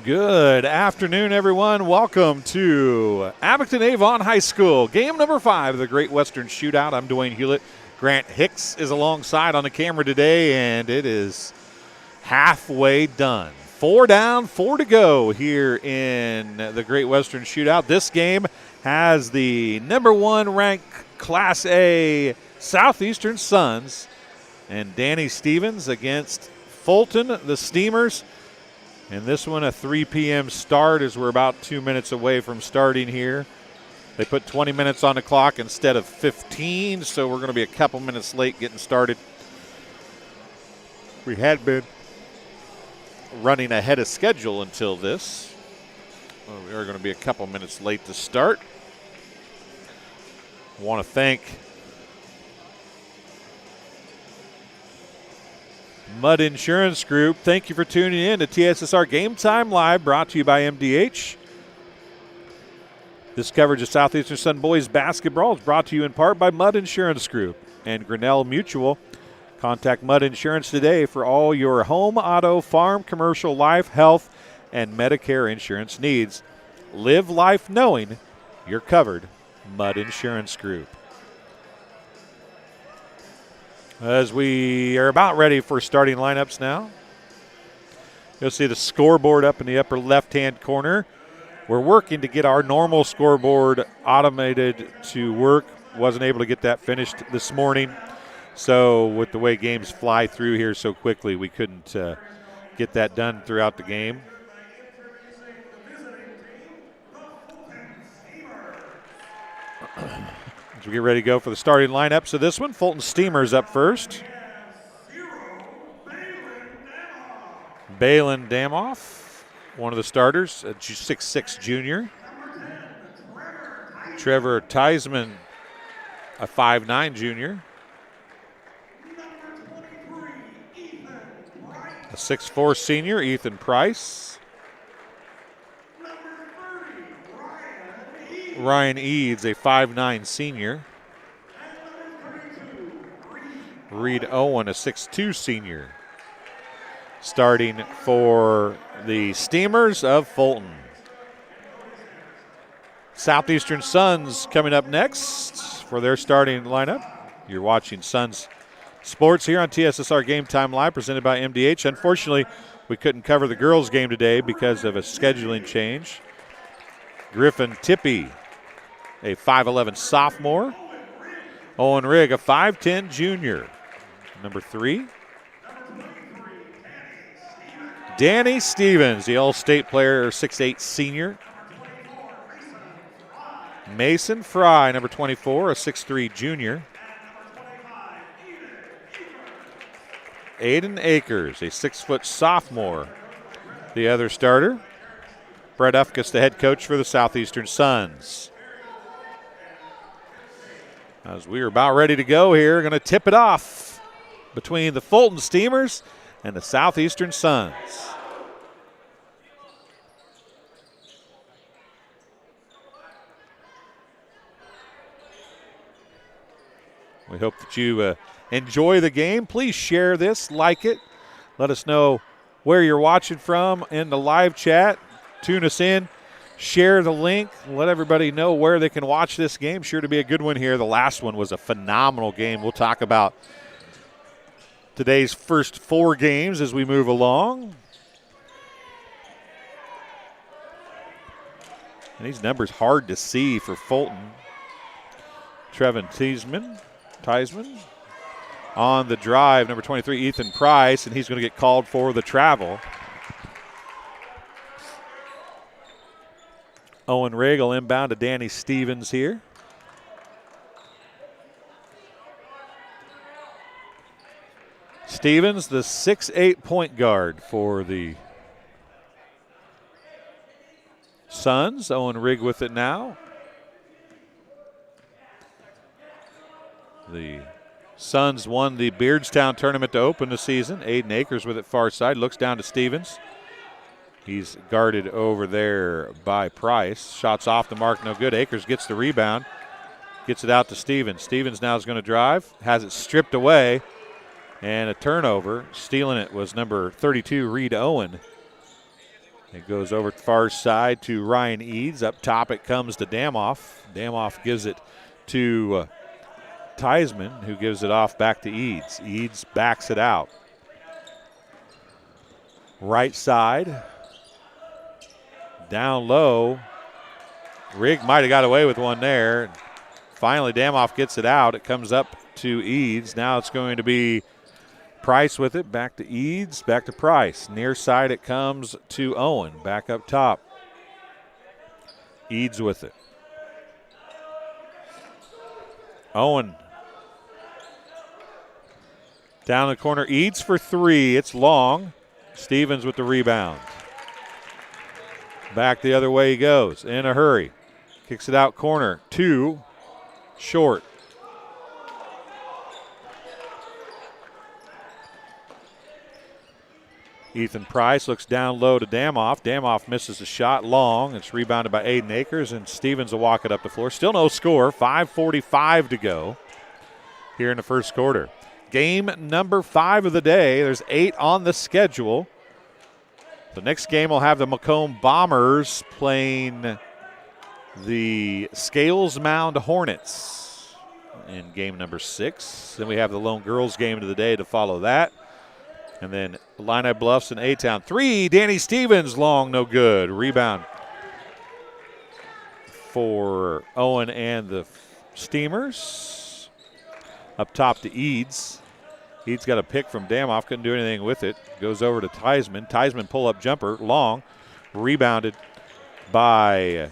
Good afternoon, everyone. Welcome to Abington Avon High School, game number 5 of the Great Western Shootout. I'm Dwayne Hulett. Grant Hicks is alongside on the camera today, and it is halfway done. 4 down, 4 to go here in the Great Western Shootout. This game has the number 1 ranked Class A Southeastern Suns and Danny Stevens against Fulton, the Steamers. And this one, a 3 p.m. start, as we're about 2 minutes away from starting here. They put 20 minutes on the clock instead of 15, so we're going to be a couple minutes late getting started. We had been running ahead of schedule until this. Well, we are going to be a couple minutes late to start. I want to thank Mudd Insurance Group. Thank you for tuning in to TSSR Game Time Live, brought to you by MDH. This coverage of Southeastern Sun Boys basketball is brought to you in part by Mudd Insurance Group and Grinnell Mutual. Contact Mudd Insurance today for all your home, auto, farm, commercial, life, health, and Medicare insurance needs. Live life knowing you're covered. Mudd Insurance Group. As we are about ready for starting lineups now, you'll see the scoreboard up in the upper left-hand corner. We're working to get our normal scoreboard automated to work. Wasn't able to get that finished this morning. So with the way games fly through here so quickly, we couldn't get that done throughout the game. As we get ready to go for the starting lineups of this one, Fulton Steamers up first. Balin Damoff, one of the starters, a 6'6" junior. Trevor Theismann, a 5'9" junior. A 6'4" senior, Ethan Price. Ryan Eads, a 5'9" senior. Reed Owen, a 6'2" senior. Starting for the Steamers of Fulton. Southeastern Suns coming up next for their starting lineup. You're watching Suns Sports here on TSSR Game Time Live, presented by MDH. Unfortunately, we couldn't cover the girls' game today because of a scheduling change. Griffin Tippy, a 5'11" sophomore. Owen Rigg, a 5'10" junior. Number 3. Danny Stevens, the All-State player, 6'8" senior. Mason Fry, number 24, a 6'3" junior. Aiden Akers, a 6' sophomore. The other starter. Brett Ufkus, the head coach for the Southeastern Suns. As we are about ready to go here, going to tip it off between the Fulton Steamers and the Southeastern Suns. We hope that you enjoy the game. Please share this, like it. Let us know where you're watching from in the live chat. Tune us in. Share the link. Let everybody know where they can watch this game. Sure to be a good one here. The last one was a phenomenal game. We'll talk about today's first 4 games as we move along. And these numbers hard to see for Fulton. Trevin Theismann on the drive. Number 23, Ethan Price, and he's going to get called for the travel. Owen Rigg will inbound to Danny Stevens here. Stevens, the 6'8" point guard for the Suns. Owen Rigg with it now. The Suns won the Beardstown tournament to open the season. Aiden Akers with it far side. Looks down to Stevens. He's guarded over there by Price. Shots off the mark, no good. Akers gets the rebound. Gets it out to Stevens. Stevens now is going to drive. Has it stripped away. And a turnover. Stealing it was number 32, Reed Owen. It goes over far side to Ryan Eads. Up top it comes to Damoff. Damoff gives it to Theismann, who gives it off back to Eads. Eads backs it out. Right side. Down low. Rigg might have got away with one there. Finally, Damoff gets it out. It comes up to Eads. Now it's going to be Price with it. Back to Eads. Back to Price. Near side it comes to Owen. Back up top. Eads with it. Owen. Down the corner. Eads for three. It's long. Stevens with the rebound. Back the other way he goes. In a hurry. Kicks it out corner. Two. Short. Ethan Price looks down low to Damoff. Damoff misses a shot long. It's rebounded by Aiden Akers, and Stevens will walk it up the floor. Still no score. 5:45 to go here in the first quarter. Game number 5 of the day. There's 8 on the schedule. The next game will have the Macomb Bombers playing the Scales Mound Hornets in game number 6. Then we have the Lone Girls game of the day to follow that. And then Illini Bluffs and A-Town. 3, Danny Stevens, long, no good. Rebound for Owen and the Steamers. Up top to Eads. Eads got a pick from Damoff, couldn't do anything with it. Goes over to Theismann. Theismann pull-up jumper, long. Rebounded by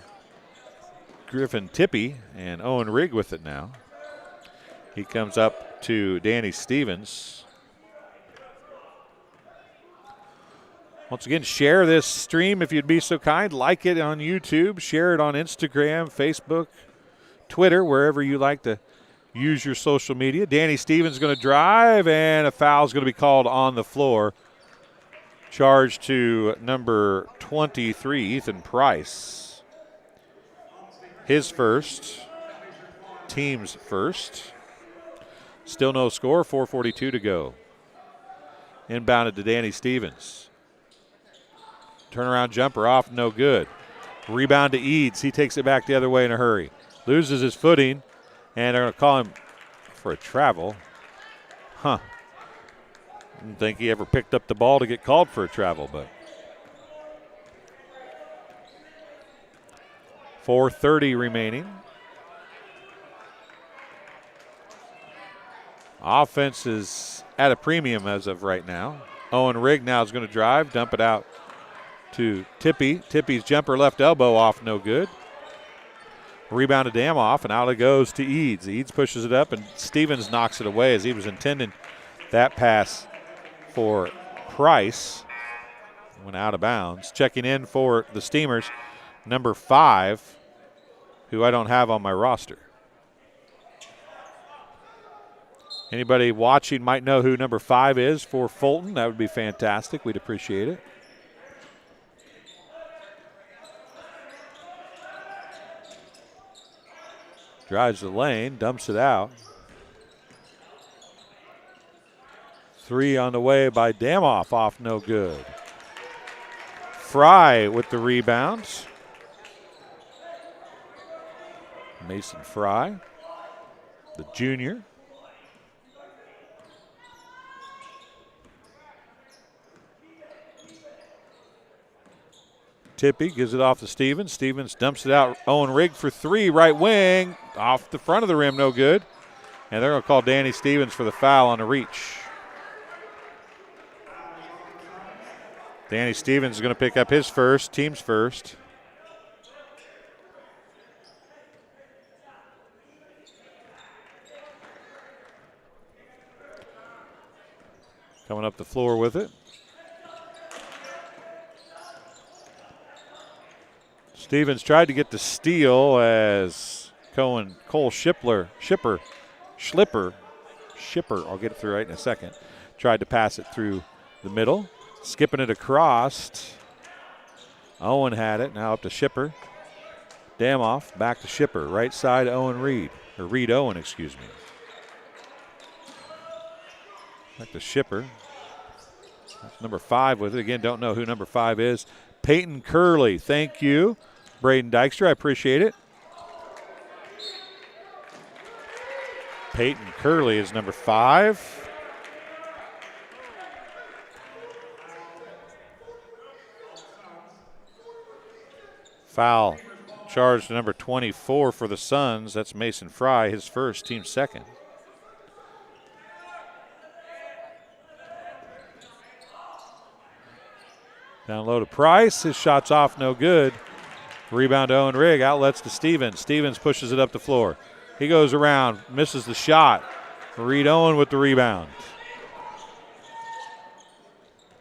Griffin Tippy, and Owen Rigg with it now. He comes up to Danny Stevens. Once again, share this stream if you'd be so kind. Like it on YouTube. Share it on Instagram, Facebook, Twitter, wherever you like to use your social media. Danny Stevens going to drive, and a foul is going to be called on the floor. Charge to number 23, Ethan Price. His first. Team's first. Still no score, 4:42 to go. Inbounded to Danny Stevens. Turnaround jumper off, no good. Rebound to Eads. He takes it back the other way in a hurry. Loses his footing, and they're going to call him for a travel. Didn't think he ever picked up the ball to get called for a travel, but 4:30 remaining. Offense is at a premium as of right now. Owen Rigg now is going to drive, dump it out to Tippy. Tippy's jumper left elbow off, no good. Rebound to Damoff, and out it goes to Eads. Eads pushes it up, and Stevens knocks it away as he was intending that pass for Price. Went out of bounds. Checking in for the Steamers, number 5, who I don't have on my roster. Anybody watching might know who number 5 is for Fulton. That would be fantastic. We'd appreciate it. Drives the lane, dumps it out. 3 on the way by Damoff, off no good. Fry with the rebounds. Mason Fry, the junior. Tippy gives it off to Stevens. Stevens dumps it out. Owen Rigg for 3, right wing. Off the front of the rim, no good. And they're going to call Danny Stevens for the foul on the reach. Danny Stevens is going to pick up his first, team's first. Coming up the floor with it. Stevens tried to get the steal as Cole Shipper, I'll get it through right in a second, tried to pass it through the middle. Skipping it across. Owen had it, now up to Shipper. Damoff, back to Shipper. Right side, Reed Owen, excuse me. Back to Shipper. That's number 5 with it. Again, don't know who number 5 is. Peyton Curley, thank you. Braden Dykstra, I appreciate it. Peyton Curley is number 5. Foul charged to number 24 for the Suns. That's Mason Fry, his first, team second. Down low to Price. His shot's off, no good. Rebound to Owen Rigg. Outlets to Stevens. Stevens pushes it up the floor. He goes around, misses the shot. Reed Owen with the rebound.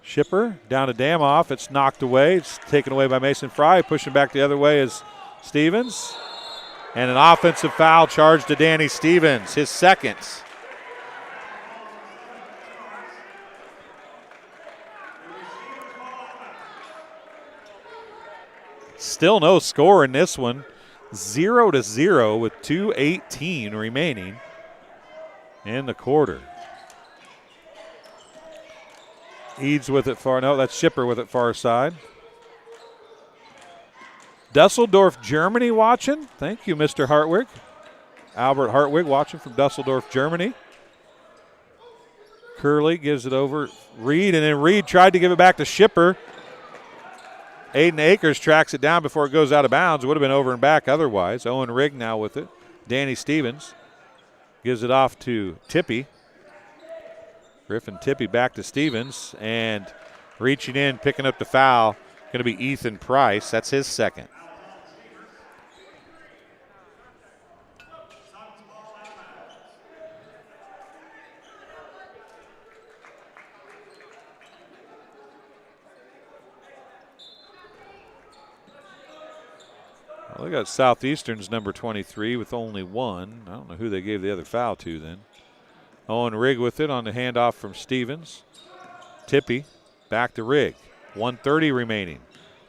Shipper down to Damoff. It's knocked away. It's taken away by Mason Fry. Pushing back the other way is Stevens. And an offensive foul charged to Danny Stevens, his second. Still no score in this one. 0-0 with 2:18 remaining in the quarter. Eads with it far. No, that's Shipper with it far side. Dusseldorf, Germany watching. Thank you, Mr. Hartwig. Albert Hartwig watching from Dusseldorf, Germany. Curley gives it over Reed, and then Reed tried to give it back to Shipper. Aiden Akers tracks it down before it goes out of bounds. Would have been over and back otherwise. Owen Rigg now with it. Danny Stevens gives it off to Tippy. Griffin Tippy back to Stevens, and reaching in, picking up the foul, going to be Ethan Price. That's his second. Well, they got Southeastern's number 23 with only one. I don't know who they gave the other foul to then. Owen Rigg with it on the handoff from Stevens. Tippy back to Rigg. 1:30 remaining.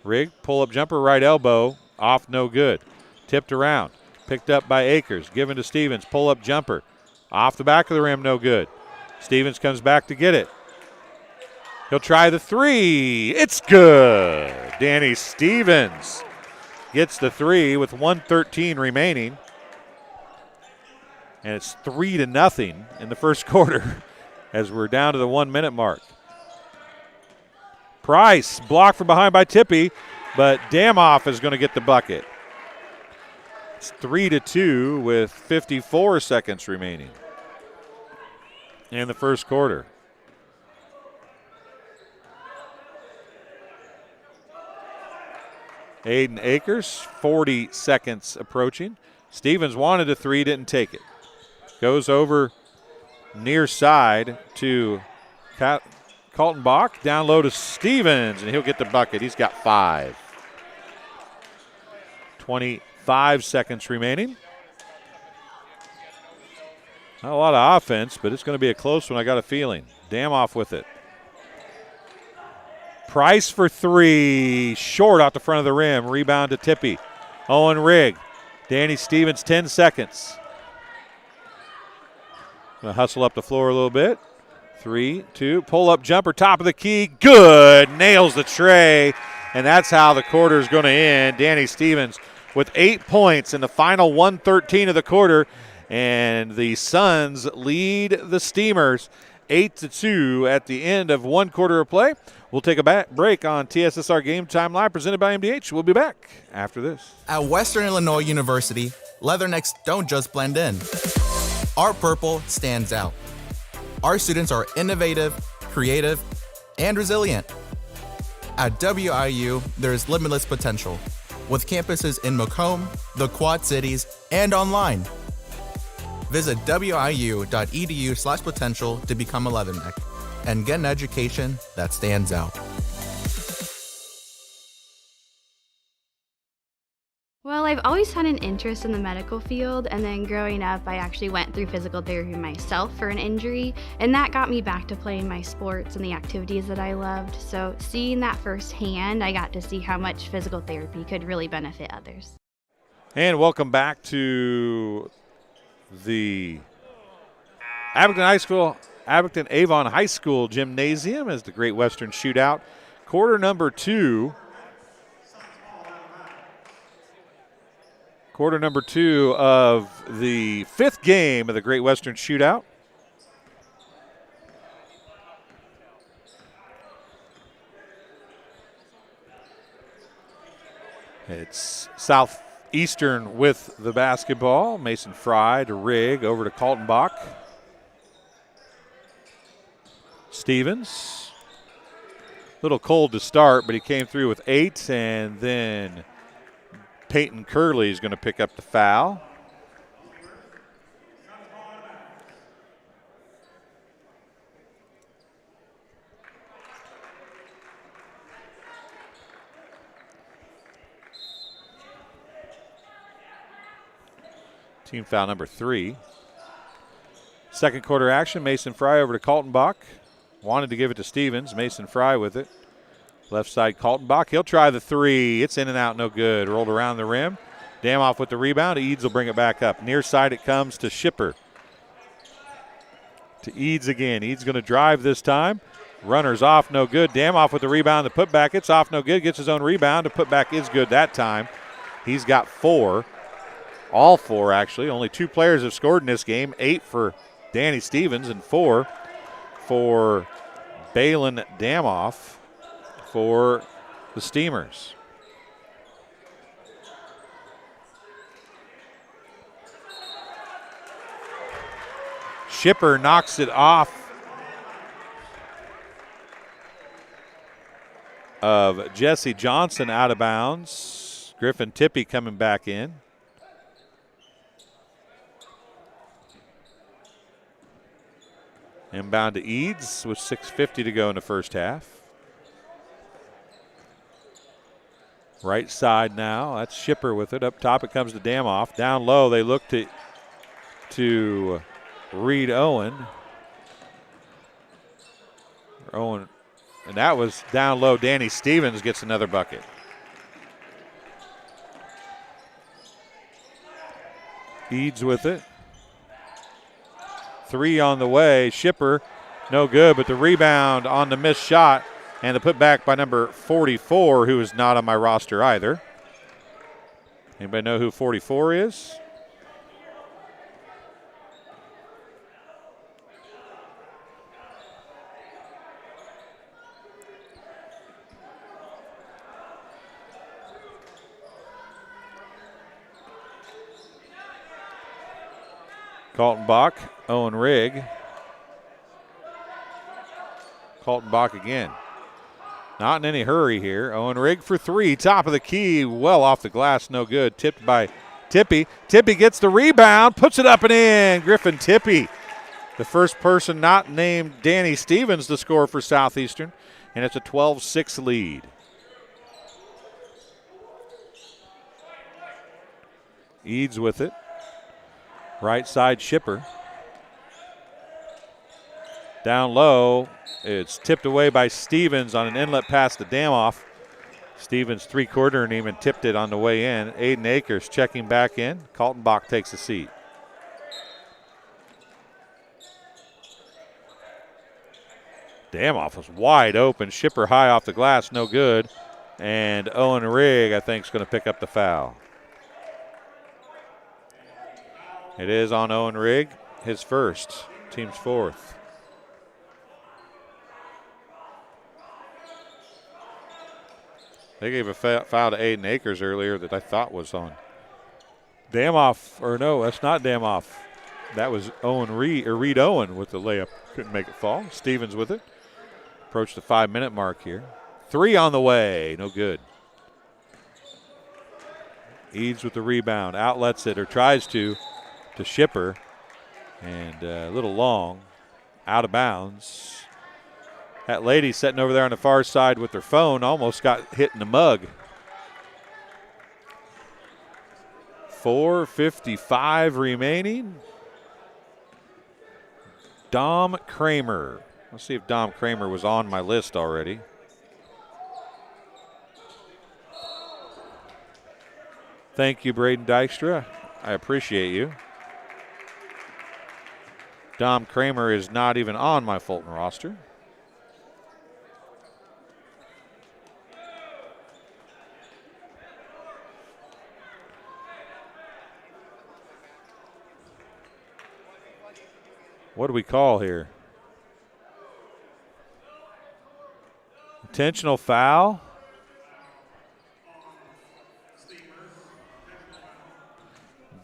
Rigg, pull-up jumper, right elbow, off, no good. Tipped around, picked up by Akers, given to Stevens, pull-up jumper, off the back of the rim, no good. Stevens comes back to get it. He'll try the three. It's good. Danny Stevens gets the three with 1:13 remaining. And it's 3-0 in the first quarter as we're down to the 1 minute mark. Price blocked from behind by Tippy, but Damoff is going to get the bucket. It's 3-2 with 54 seconds remaining in the first quarter. Aiden Akers, 40 seconds approaching. Stevens wanted a three, didn't take it. Goes over near side to Kaltenbach. Down low to Stevens, and he'll get the bucket. He's got 5. 25 seconds remaining. Not a lot of offense, but it's going to be a close one, I got a feeling. Damoff with it. Price for three. Short out the front of the rim. Rebound to Tippy. Owen Rigg. Danny Stevens, 10 seconds. Gonna hustle up the floor a little bit. 3, 2, pull-up jumper, top of the key. Good. Nails the tray. And that's how the quarter is going to end. Danny Stevens with 8 points in the final 1:13 of the quarter. And the Suns lead the Steamers 8-2 at the end of one quarter of play. We'll take a break on TSSR Game Time Live presented by MDH. We'll be back after this. At Western Illinois University, Leathernecks don't just blend in. Our purple stands out. Our students are innovative, creative, and resilient. At WIU, there's limitless potential, with campuses in Macomb, the Quad Cities, and online. Visit wiu.edu/potential to become a Leatherneck and get an education that stands out. Well, I've always had an interest in the medical field, and then growing up, I actually went through physical therapy myself for an injury, and that got me back to playing my sports and the activities that I loved. So seeing that firsthand, I got to see how much physical therapy could really benefit others. And welcome back to the Abington Avon High School Gymnasium as the Great Western Shootout. Quarter number 2 Quarter number 2 of the 5th game of the Great Western Shootout. It's Southeastern with the basketball. Mason Fry to Rigg, over to Kaltenbach. Stevens. A little cold to start, but he came through with 8, and then Peyton Curley is going to pick up the foul. Team foul number 3. Second quarter action, Mason Fry over to Kaltenbach. Wanted to give it to Stevens. Mason Fry with it. Left side, Kaltenbach. He'll try the 3. It's in and out, no good. Rolled around the rim. Damoff with the rebound. Eads will bring it back up. Near side it comes to Shipper. To Eads again. Eads going to drive this time. Runner's off, no good. Damoff with the rebound. The putback, it's off, no good. Gets his own rebound. The putback is good that time. He's got 4. All 4, actually. Only 2 players have scored in this game. 8 for Danny Stevens and 4 for Balin Damoff for the Steamers. Shipper knocks it off of Jesse Johnson out of bounds. Griffin Tippy coming back in. Inbound to Eads with 6:50 to go in the first half. Right side now, that's Shipper with it. Up top it comes to Damoff. Down low they look to Reed Owen. And that was down low. Danny Stevens gets another bucket. Eads with it. 3 on the way. Shipper, no good, but the rebound on the missed shot and the putback by number 44, who is not on my roster either. Anybody know who 44 is? Kaltenbach, Owen Rigg. Kaltenbach again. Not in any hurry here. Owen Rigg for 3, top of the key, well off the glass, no good. Tipped by Tippy. Tippy gets the rebound, puts it up and in. Griffin Tippy, the first person not named Danny Stevens to score for Southeastern, and it's a 12-6 lead. Eads with it. Right side, Shipper. Down low, it's tipped away by Stevens on an inlet pass to Damoff. Stevens three-quartering him and tipped it on the way in. Aiden Akers checking back in. Kaltenbach takes a seat. Damoff was wide open. Shipper high off the glass, no good. And Owen Rigg, I think, is going to pick up the foul. It is on Owen Rigg, his first, team's 4th. They gave a foul to Aiden Akers earlier that I thought was on Damoff, or no, that's not Damoff. That was Reed Owen with the layup. Couldn't make it fall. Stevens with it. Approached the 5-minute mark here. 3 on the way, no good. Eads with the rebound, outlets it or tries to Shipper, and a little long, out of bounds. That lady sitting over there on the far side with her phone almost got hit in the mug. 4:55 remaining. Dom Kramer. Let's see if Dom Kramer was on my list already. Thank you, Braden Dykstra. I appreciate you. Dom Kramer is not even on my Fulton roster. What do we call here? Intentional foul.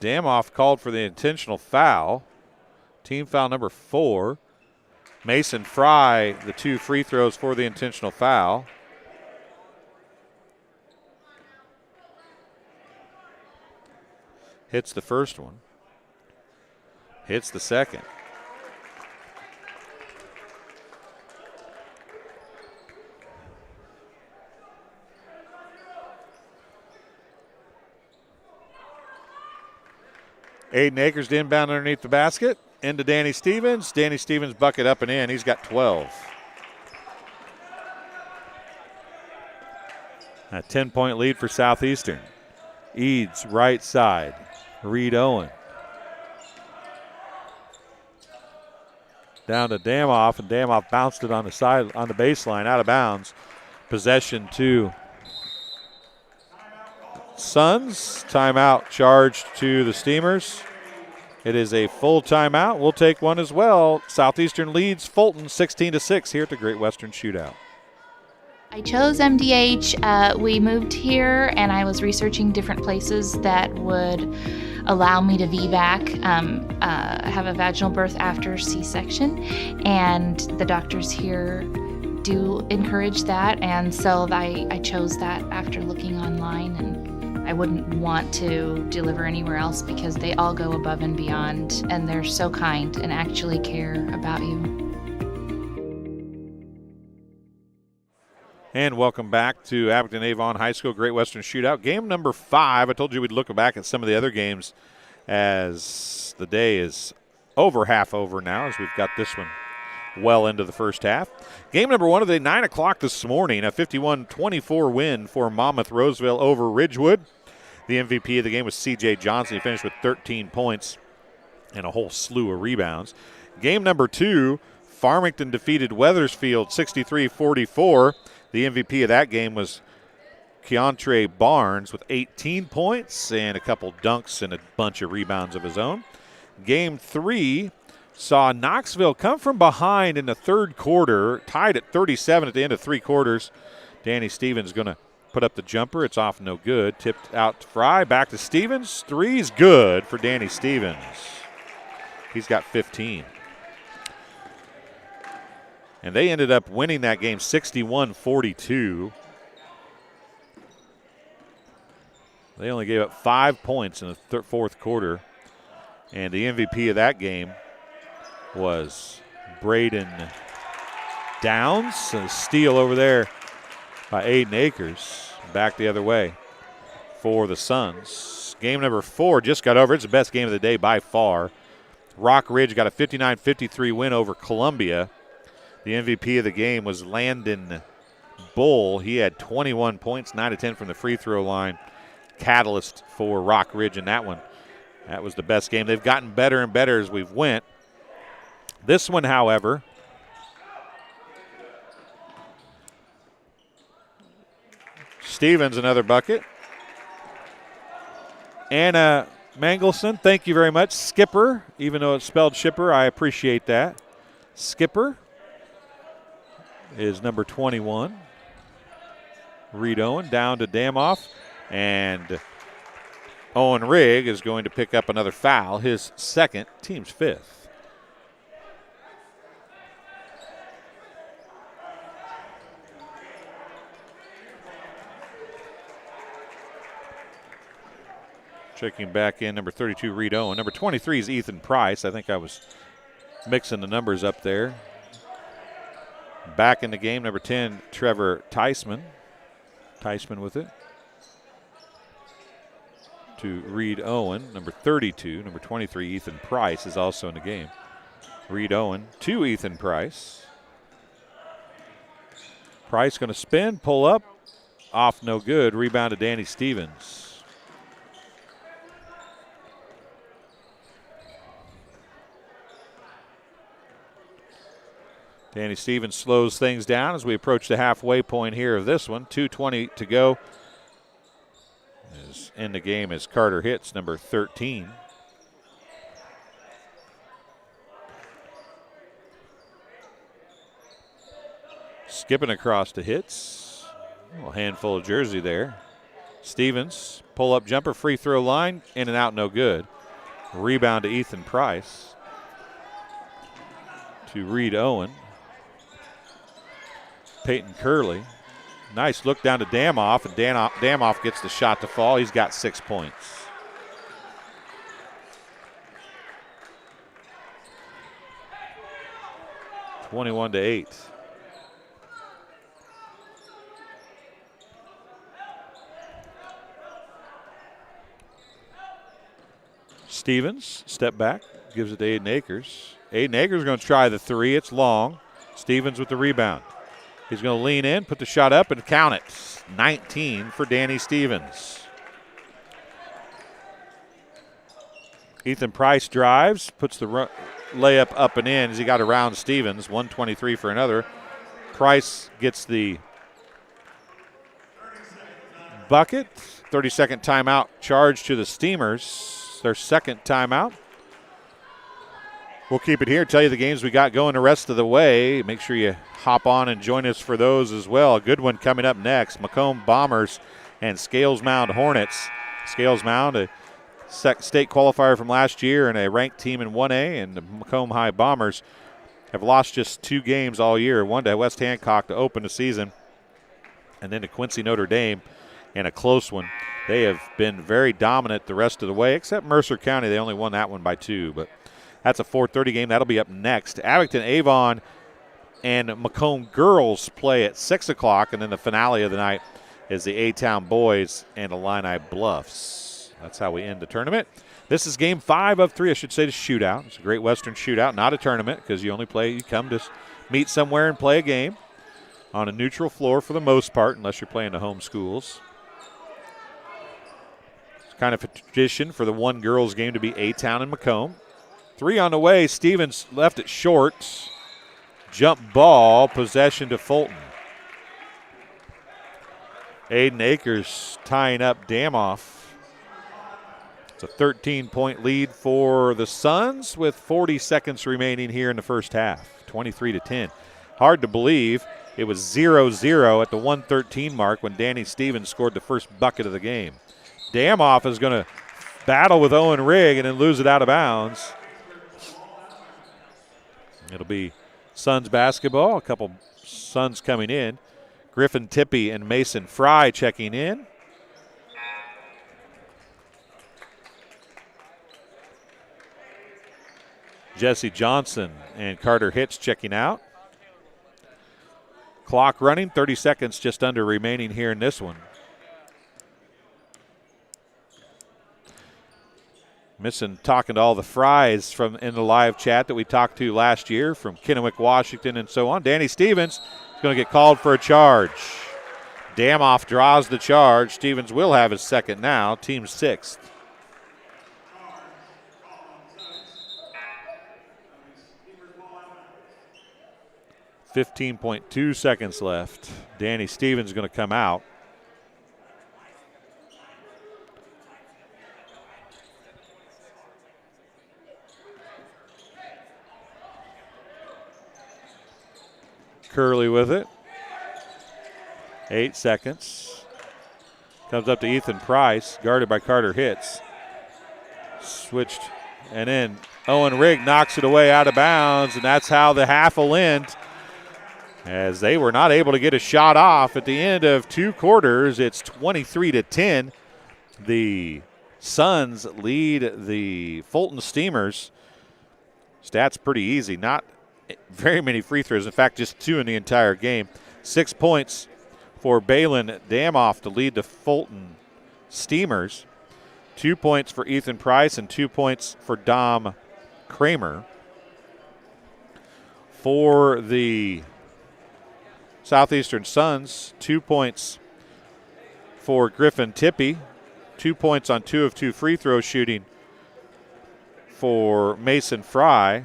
Damoff called for the intentional foul. Team foul number 4. Mason Fry, the 2 free throws for the intentional foul. Hits the first one. Hits the second. Aiden Akers to inbound underneath the basket. Into Danny Stevens. Danny Stevens bucket up and in. He's got 12. A 10-point lead for Southeastern. Eads right side. Reed Owen. Down to Damoff, and Damoff bounced it on the side, on the baseline, out of bounds. Possession to Suns. Timeout charged to the Steamers. It is a full timeout. We'll take one as well. Southeastern leads Fulton 16-6 here at the Great Western Shootout. I chose MDH. We moved here, and I was researching different places that would allow me to VBAC, have a vaginal birth after C-section, and the doctors here do encourage that, and so I chose that after looking online, and I wouldn't want to deliver anywhere else because they all go above and beyond, and they're so kind and actually care about you. And welcome back to Abington Avon High School Great Western Shootout. Game number 5. I told you we'd look back at some of the other games as the day is over half over now, as we've got this one well into the first half. Game number 1 of the day, 9 o'clock this morning, a 51-24 win for Monmouth Roseville over Ridgewood. The MVP of the game was C.J. Johnson. He finished with 13 points and a whole slew of rebounds. Game number 2, Farmington defeated Weathersfield 63-44. The MVP of that game was Keontre Barnes with 18 points and a couple dunks and a bunch of rebounds of his own. Game 3 saw Knoxville come from behind in the third quarter, tied at 37 at the end of 3 quarters. Danny Stevens going to put up the jumper. It's off, no good. Tipped out to Fry. Back to Stevens. 3's good for Danny Stevens. He's got 15. And they ended up winning that game 61-42. They only gave up 5 points in the fourth quarter. And the MVP of that game was Braden Downs. A steal over there by Aiden Akers. Back the other way for the Suns. Game number 4 just got over. It's the best game of the day by far. Rock Ridge got a 59-53 win over Columbia. The MVP of the game was Landon Bull. He had 21 points, 9 of 10 from the free throw line. Catalyst for Rock Ridge in that one. That was the best game. They've gotten better and better as we've went. This one, however, Stevens, another bucket. Anna Mangelson, thank you very much. Skipper, even though it's spelled shipper, I appreciate that. Skipper is number 21. Reed Owen down to Damoff. And Owen Rigg is going to pick up another foul, his second, team's 5th. Checking back in, number 32, Reed Owen. Number 23 is Ethan Price. I think I was mixing the numbers up there. Back in the game, number 10, Trevor Theismann. Theismann with it. To Reed Owen. Number 32, number 23, Ethan Price is also in the game. Reed Owen to Ethan Price. Price going to spin, pull up. Off, no good. Rebound to Danny Stevens. Danny Stevens slows things down as we approach the halfway point here of this one. 2:20 to go. Is in the game as Carter Hitz, number 13. Skipping across to Hits. A little handful of jersey there. Stevens, pull-up jumper, free throw line, in and out, no good. Rebound to Ethan Price. To Reed Owen. Peyton Curley. Nice look down to Damoff, and Damoff gets the shot to fall. He's got 6 points. (21-8). Stevens, step back, gives it to Aiden Akers. Aiden Akers going to try the three. It's long. Stevens with the rebound. He's going to lean in, put the shot up, and count it. 19 for Danny Stevens. Ethan Price drives, puts the layup up and in as he got around Stevens. 123 for another. Price gets the bucket. 30-second timeout charge to the Steamers. Their second timeout. We'll keep it here, tell you the games we got going the rest of the way. Make sure you hop on and join us for those as well. A good one coming up next. Macomb Bombers and Scales Mound Hornets. Scales Mound, a state qualifier from last year and a ranked team in 1A, and the Macomb High Bombers have lost just 2 games all year. One to West Hancock to open the season, and then to Quincy Notre Dame in a close one. They have been very dominant the rest of the way, except Mercer County. They only won that one by 2, but that's a 4:30 game. That'll be up next. Abington Avon and Macomb girls play at 6 o'clock, and then the finale of the night is the A-Town boys and Illini Bluffs. That's how we end the tournament. This is game 5 of 3, I should say, to Shootout. It's a Great Western Shootout, not a tournament, because you come to meet somewhere and play a game on a neutral floor for the most part, unless you're playing the home schools. Kind of a tradition for the one girls game to be A-Town and Macomb. 3 on the way. Stevens left it short. Jump ball, possession to Fulton. Aiden Akers tying up Damoff. It's a 13-point lead for the Suns with 40 seconds remaining here in the first half. 23-10. Hard to believe it was 0-0 at the 1:13 mark when Danny Stevens scored the first bucket of the game. Damoff is going to battle with Owen Rigg and then lose it out of bounds. It'll be Suns basketball. A couple Suns coming in. Griffin Tippie and Mason Fry checking in. Jesse Johnson and Carter Hitch checking out. Clock running, 30 seconds just under remaining here in this one. Missing talking to all the Fries from in the live chat that we talked to last year from Kennewick, Washington, and so on. Danny Stevens is going to get called for a charge. Damoff draws the charge. Stevens will have his second now, team 6th. .2 seconds left. Danny Stevens is going to come out. Curley with it. 8 seconds. Comes up to Ethan Price, guarded by Carter Hitz. Switched, and then Owen Rigg knocks it away out of bounds, and that's how the half will end, as they were not able to get a shot off at the end of 2 quarters. It's 23-10. The Suns lead the Fulton Steamers. Stats pretty easy. Not very many free throws. In fact, just 2 in the entire game. 6 points for Balin Damoff to lead the Fulton Steamers. 2 points for Ethan Price and 2 points for Dom Kramer. For the Southeastern Suns, 2 points for Griffin Tippie. 2 points on 2 of 2 free throw shooting for Mason Fry.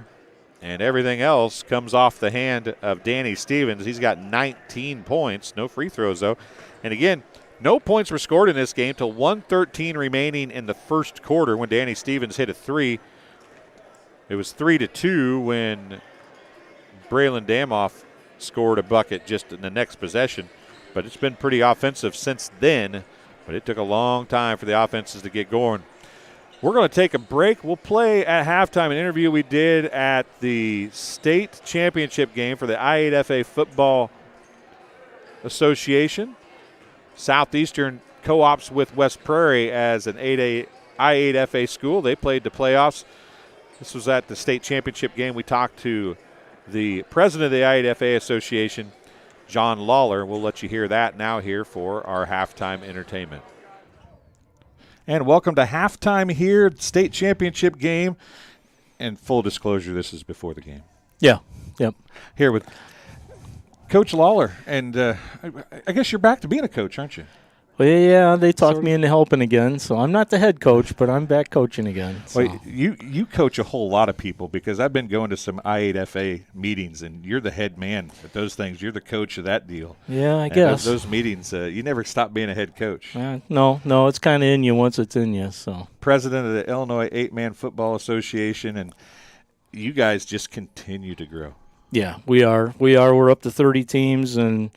And everything else comes off the hand of Danny Stevens. He's got 19 points. No free throws, though. And again, no points were scored in this game till 1:13 remaining in the first quarter when Danny Stevens hit a 3. It was 3-2 when Braylon Damoff scored a bucket just in the next possession. But it's been pretty offensive since then. But it took a long time for the offenses to get going. We're going to take a break. We'll play at halftime an interview we did at the state championship game for the I-8FA Football Association. Southeastern co-ops with West Prairie as an I-8FA school. They played the playoffs. This was at the state championship game. We talked to the president of the I-8FA Association, John Lawler. We'll let you hear that now here for our halftime entertainment. And welcome to halftime here at the state championship game. And full disclosure, this is before the game. Yeah, yep. Here with Coach Lawler. And I guess you're back to being a coach, aren't you? Well, yeah, they talked me into helping again, so I'm not the head coach, but I'm back coaching again. So. Well, you coach a whole lot of people because I've been going to some I-8FA meetings, and you're the head man at those things. You're the coach of that deal. Yeah, I guess. Those meetings, you never stop being a head coach. No, it's kind of in you once it's in you. So President of the Illinois 8-Man Football Association, and you guys just continue to grow. Yeah, we are. We're up to 30 teams, and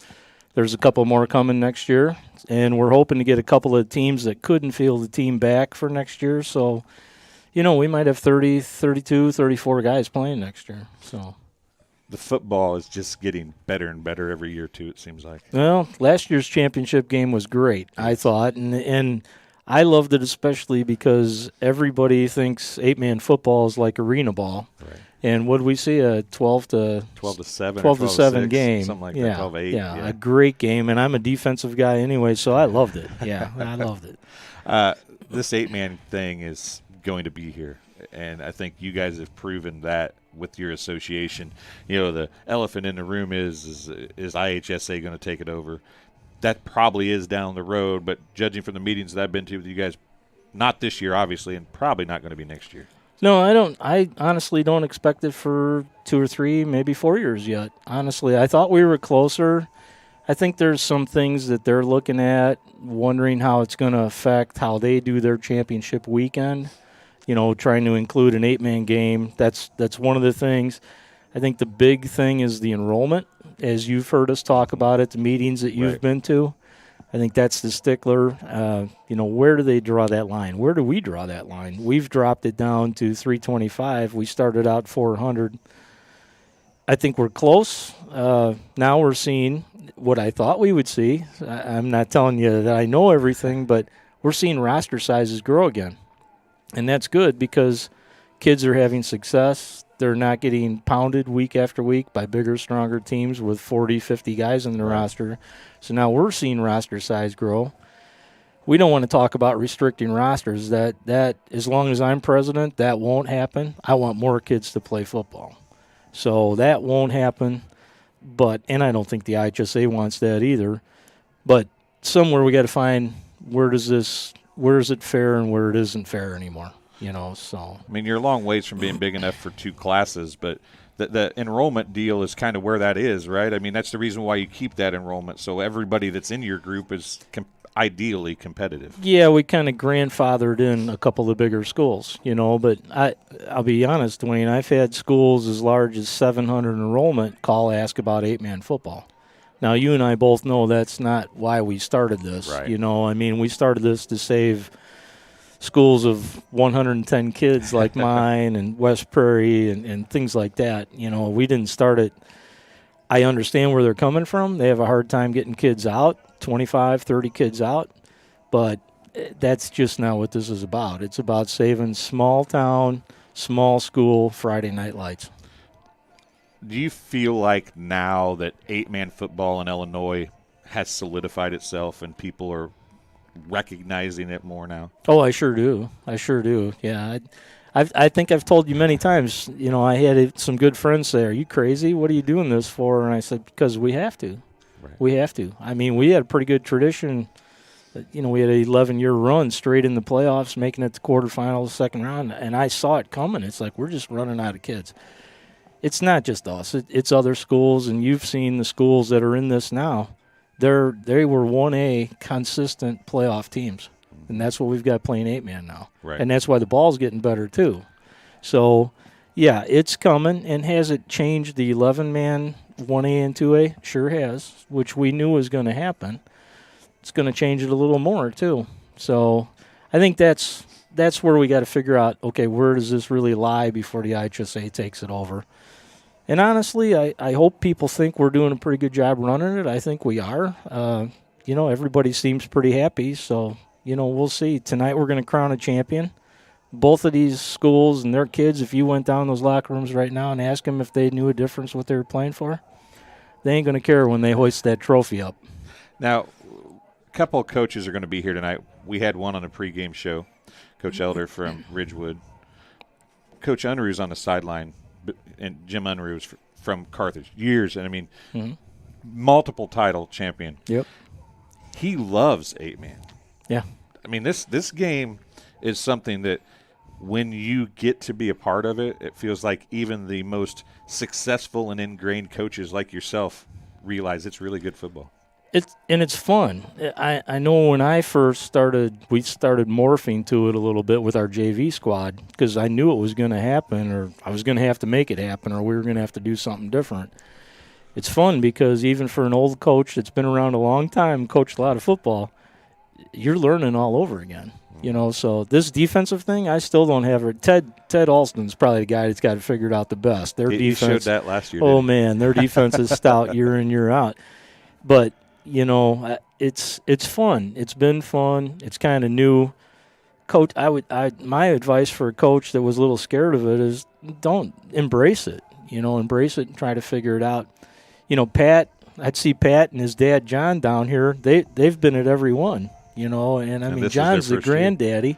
there's a couple more coming next year. And we're hoping to get a couple of teams that couldn't field the team back for next year. So, we might have 30, 32, 34 guys playing next year. So the football is just getting better and better every year, too, it seems like. Well, last year's championship game was great, I thought. And I loved it especially because everybody thinks 8-man football is like arena ball. Right. And what did we see? A 12 to 7 game. Something like that, 12-8. Yeah, a great game. And I'm a defensive guy anyway, so I loved it. Yeah, I loved it. This 8-man thing is going to be here. And I think you guys have proven that with your association. The elephant in the room is IHSA going to take it over? That probably is down the road, but judging from the meetings that I've been to with you guys, not this year, obviously, and probably not going to be next year. No, I don't. I honestly don't expect it for 2 or 3, maybe 4 years yet. Honestly, I thought we were closer. I think there's some things that they're looking at, wondering how it's going to affect how they do their championship weekend. Trying to include an 8-man game. That's one of the things. I think the big thing is the enrollment, as you've heard us talk about at the meetings that you've been to. I think that's the stickler. Where do they draw that line? Where do we draw that line? We've dropped it down to 325. We started out 400. I think we're close. Now we're seeing what I thought we would see. I'm not telling you that I know everything, but we're seeing roster sizes grow again. And that's good because kids are having success. They're not getting pounded week after week by bigger, stronger teams with 40, 50 guys in the roster. So now we're seeing roster size grow. We don't want to talk about restricting rosters. That as long as I'm president, that won't happen. I want more kids to play football. So that won't happen. And I don't think the IHSA wants that either. But somewhere we got to find where is it fair and where it isn't fair anymore. So. I mean, you're a long ways from being big enough for 2 classes, but the enrollment deal is kind of where that is, right? I mean, that's the reason why you keep that enrollment, so everybody that's in your group is ideally competitive. Yeah, we kind of grandfathered in a couple of bigger schools, but I'll be honest, Dwayne, I've had schools as large as 700 enrollment ask about 8-man football. Now, you and I both know that's not why we started this. Right. We started this to save schools of 110 kids like mine and West Prairie and things like that. We didn't start it. I understand where they're coming from. They have a hard time getting kids out, 25, 30 kids out. But that's just not what this is about. It's about saving small town, small school Friday night lights. Do you feel like now that 8-man football in Illinois has solidified itself and people are recognizing it more now? Oh, I sure do. Yeah, I think I've told you many times. I had some good friends say, "Are you crazy? What are you doing this for?" And I said, "Because we have to. Right. We have to." I mean, we had a pretty good tradition. We had an 11-year run straight in the playoffs, making it to quarterfinals, second round, and I saw it coming. It's like we're just running out of kids. It's not just us. It's other schools, and you've seen the schools that are in this now. They were 1A consistent playoff teams, and that's what we've got playing 8-man now. Right. And that's why the ball's getting better too. So, Yeah, it's coming. And has it changed the 11-man 1A and 2A? Sure has, which we knew was going to happen. It's going to change it a little more, too. So I think that's where we got to figure out, okay, where does this really lie before the IHSA takes it over? And honestly, I hope people think we're doing a pretty good job running it. I think we are. Everybody seems pretty happy. So, we'll see. Tonight we're going to crown a champion. Both of these schools and their kids, if you went down those locker rooms right now and asked them if they knew a difference what they were playing for, they ain't going to care when they hoist that trophy up. Now, a couple of coaches are going to be here tonight. We had one on a pregame show, Coach Elder from Ridgewood. Coach Unruh's on the sideline, and Jim Unruh's from Carthage. Years, and multiple title champion. Yep. He loves 8-man. Yeah. I mean, this game is something that when you get to be a part of it, it feels like even the most successful and ingrained coaches like yourself realize it's really good football. It's fun. I know when I first started, we started morphing to it a little bit with our JV squad because I knew it was going to happen, or I was going to have to make it happen, or we were going to have to do something different. It's fun because even for an old coach that's been around a long time, coached a lot of football, you're learning all over again. So this defensive thing, I still don't have it. Ted Alston's probably the guy that's got it figured out the best. Their defense. He showed that last year. Oh, man, their defense is stout year in, year out. But it's fun. It's been fun. It's kind of new. Coach, my advice for a coach that was a little scared of it is don't embrace it. Embrace it and try to figure it out. Pat, I'd see Pat and his dad John down here. They've been at every one. And John's the granddaddy,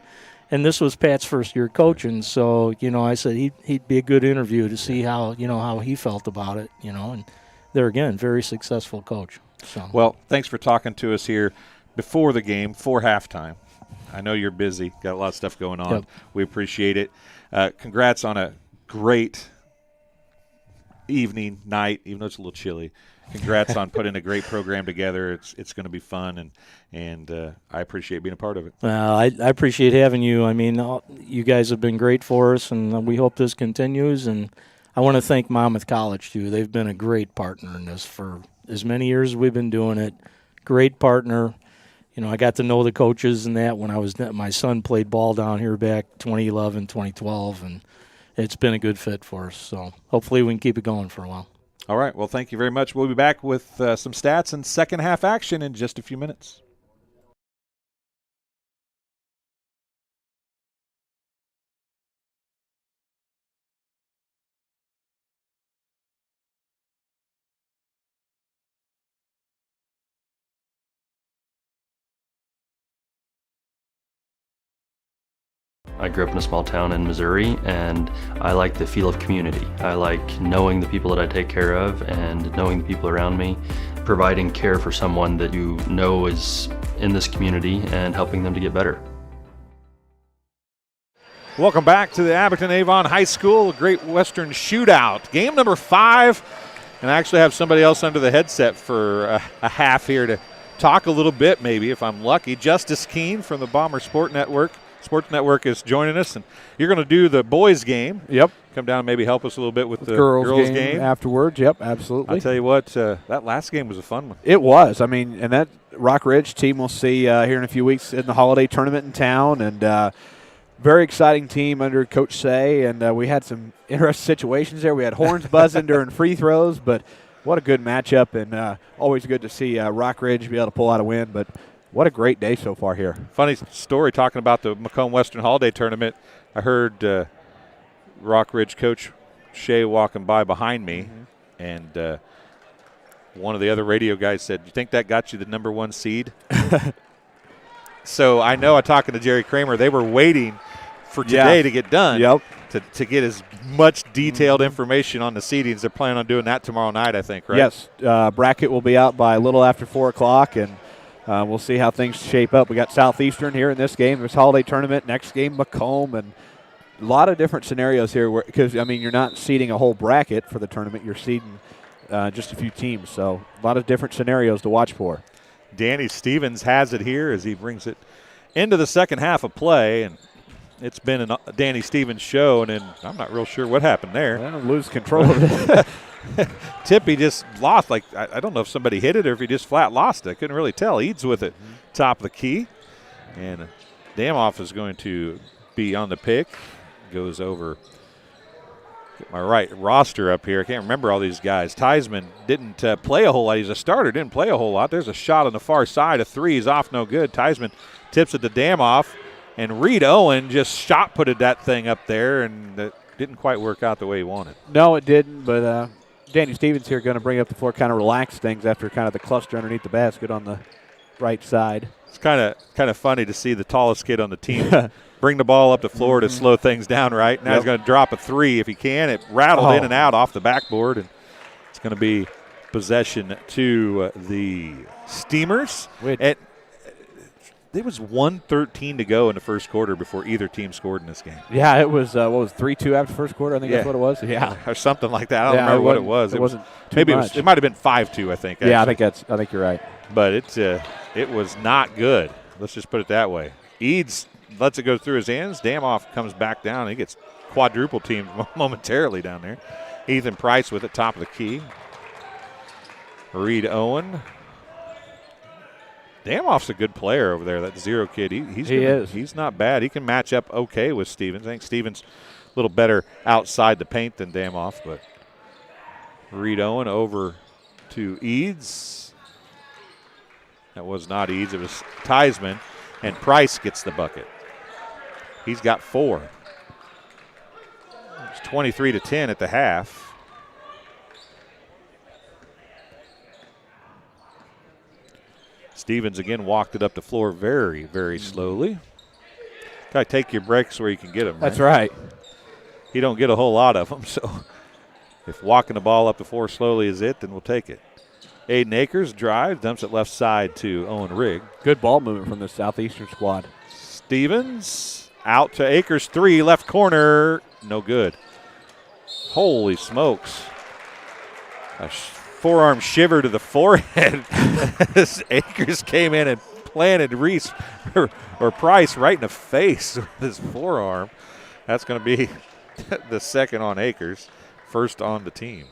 and this was Pat's first year coaching. So I said he'd be a good interview to see how he felt about it. And there again, very successful coach. So. Well, thanks for talking to us here before the game, for halftime. I know you're busy, got a lot of stuff going on. Yep. We appreciate it. Congrats on a great evening, night, even though it's a little chilly. Congrats on putting a great program together. It's going to be fun, and I appreciate being a part of it. I appreciate having you. You guys have been great for us, and we hope this continues. And I want to thank Monmouth College, too. They've been a great partner in this for as many years as we've been doing it. Great partner. I got to know the coaches and that when my son played ball down here back 2011, 2012, and it's been a good fit for us. So hopefully we can keep it going for a while. All right. Well, thank you very much. We'll be back with some stats and second half action in just a few minutes. I grew up in a small town in Missouri, and I like the feel of community. I like knowing the people that I take care of and knowing the people around me, providing care for someone that you know is in this community and helping them to get better. Welcome back to the Abington Avon High School Great Western Shootout. Game number 5, and I actually have somebody else under the headset for a half here to talk a little bit maybe if I'm lucky. Justice Keene from the Bomber Sports Network is joining us, and you're going to do the boys game. Yep. Come down and maybe help us a little bit with the girls game afterwards. Yep, absolutely. I'll tell you what, that last game was a fun one. It was. And that Rock Ridge team we'll see here in a few weeks in the holiday tournament in town, and very exciting team under Coach Say, and we had some interesting situations there. We had horns buzzing during free throws, but what a good matchup, and always good to see Rock Ridge be able to pull out a win, but what a great day so far here. Funny story talking about the Macomb Western Holiday Tournament. I heard Rock Ridge Coach Shea walking by behind me, and one of the other radio guys said, "You think that got you the number 1 seed?" So I know, talking to Jerry Kramer, they were waiting for today to get done. Yep. To get as much detailed information on the seedings. They're planning on doing that tomorrow night, I think, right? Yes. Bracket will be out by a little after 4 o'clock, and we'll see how things shape up. We got Southeastern here in this game, this holiday tournament. Next game, Macomb, and a lot of different scenarios here because, you're not seeding a whole bracket for the tournament. You're seeding just a few teams. So a lot of different scenarios to watch for. Danny Stevens has it here as he brings it into the second half of play. And it's been a Danny Stevens show, and then I'm not real sure what happened there. Well, lose control of it. Tippy just lost. Like, I don't know if somebody hit it or if he just flat lost it. I couldn't really tell. Eads with it, top of the key. And Damoff is going to be on the pick. Goes over. Get my right roster up here. I can't remember all these guys. Theismann didn't play a whole lot. He's a starter, didn't play a whole lot. There's a shot on the far side. A three is off, no good. Theismann tips it to Damoff. And Reed Owen just shot-putted that thing up there, and it didn't quite work out the way he wanted. No, it didn't, but Danny Stevens here going to bring up the floor, kind of relax things after kind of the cluster underneath the basket on the right side. It's kind of funny to see the tallest kid on the team bring the ball up the floor to slow things down, right? Now he's going to drop a three if he can. It rattled in and out off the backboard, and it's going to be possession to the Steamers. It was 1:13 to go in the first quarter before either team scored in this game. Yeah, it was, 3-2 after the first quarter? I think that's what it was. Yeah. Or something like that. I don't remember what it was. It wasn't too maybe much. It might have been 5-2, I think. Actually. Yeah, I think you're right. But it was not good. Let's just put it that way. Eads lets it go through his hands. Damoff comes back down. He gets quadruple teamed momentarily down there. Ethan Price with it, top of the key. Reed Owen. Damoff's a good player over there, that zero kid. He's not bad. He can match up okay with Stevens. I think Stevens a little better outside the paint than Damoff, but Reed Owen over to Eads. That was not Eads. It was Theismann, and Price gets the bucket. He's got 4. It's 23-10 at the half. Stevens again walked it up the floor very, very slowly. Got to take your breaks where you can get them. That's right. You don't get a whole lot of them, so if walking the ball up the floor slowly is it, then we'll take it. Aiden Akers drives, dumps it left side to Owen Rigg. Good ball movement from the Southeastern squad. Stevens out to Akers, 3, left corner, no good. Holy smokes. Forearm shiver to the forehead. Akers came in and planted Reese or Price right in the face with his forearm. That's going to be the second on Akers, first on the team.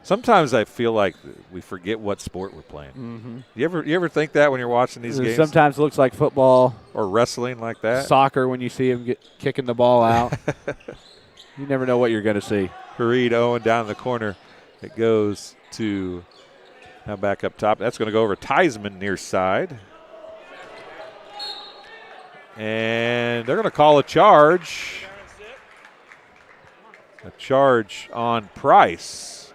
Sometimes I feel like we forget what sport we're playing. Mm-hmm. You ever think that when you're watching these games? Sometimes it looks like football or wrestling like that. Soccer when you see him kicking the ball out. You never know what you're going to see. Reed Owen down in the corner. It goes to now back up top. That's going to go over Theismann near side. And they're going to call a charge. A charge on Price.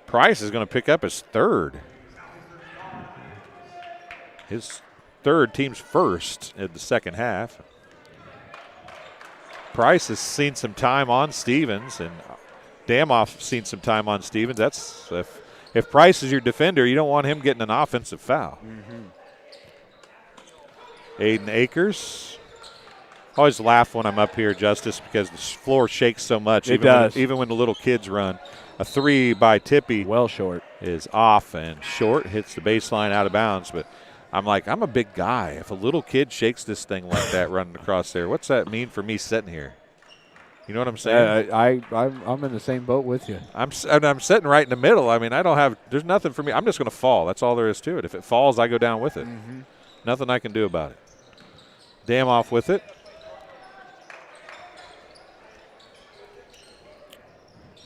Price is going to pick up his third. His third, team's first in the second half. Price has seen some time on Stevens, and Damoff's seen some time on Stevens. That's if Price is your defender, you don't want him getting an offensive foul. Mm-hmm. Aiden Akers. Always laugh when I'm up here, Justice, because the floor shakes so much. Even when the little kids run. A 3 by Tippy. Well short. Is off and short. Hits the baseline out of bounds. But I'm a big guy. If a little kid shakes this thing like that running across there, what's that mean for me sitting here? You know what I'm saying? I'm in the same boat with you. I'm sitting right in the middle. I mean, there's nothing for me. I'm just going to fall. That's all there is to it. If it falls, I go down with it. Mm-hmm. Nothing I can do about it. Damoff with it.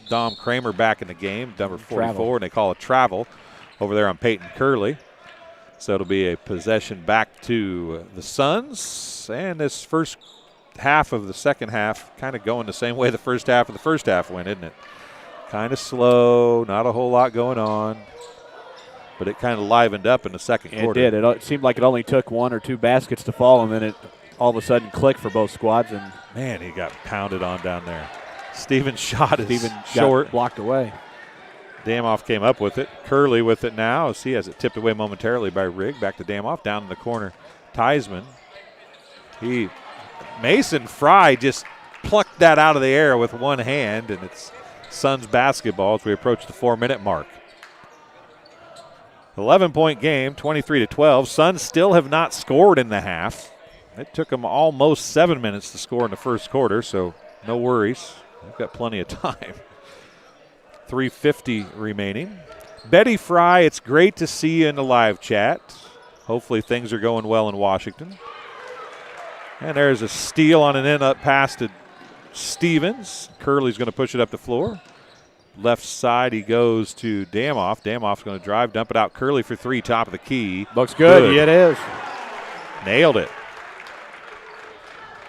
Dom Kramer back in the game, number 44, and they call a travel over there on Peyton Curley. So it'll be a possession back to the Suns. And this first half of the second half kind of going the same way the first half of the first half went, isn't it? Kind of slow, not a whole lot going on. But it kind of livened up in the second quarter. It did. It seemed like it only took 1 or 2 baskets to fall, and then it all of a sudden clicked for both squads. And man, he got pounded on down there. Stevens' shot is short. Blocked away. Damoff came up with it. Curley with it now as he has it tipped away momentarily by Rigg. Back to Damoff, down in the corner. Theismann. Mason Fry just plucked that out of the air with one hand, and it's Suns basketball as we approach the 4-minute mark. 11-point game, 23-12. Suns still have not scored in the half. It took them almost 7 minutes to score in the first quarter, so no worries. They've got plenty of time. 3:50 remaining. Betty Fry, it's great to see you in the live chat. Hopefully things are going well in Washington. And there's a steal on an in-up pass to Stevens. Curley's going to push it up the floor. Left side, he goes to Damoff. Damoff's going to drive, dump it out. Curley for three, top of the key. Looks good. Yeah, it is. Nailed it.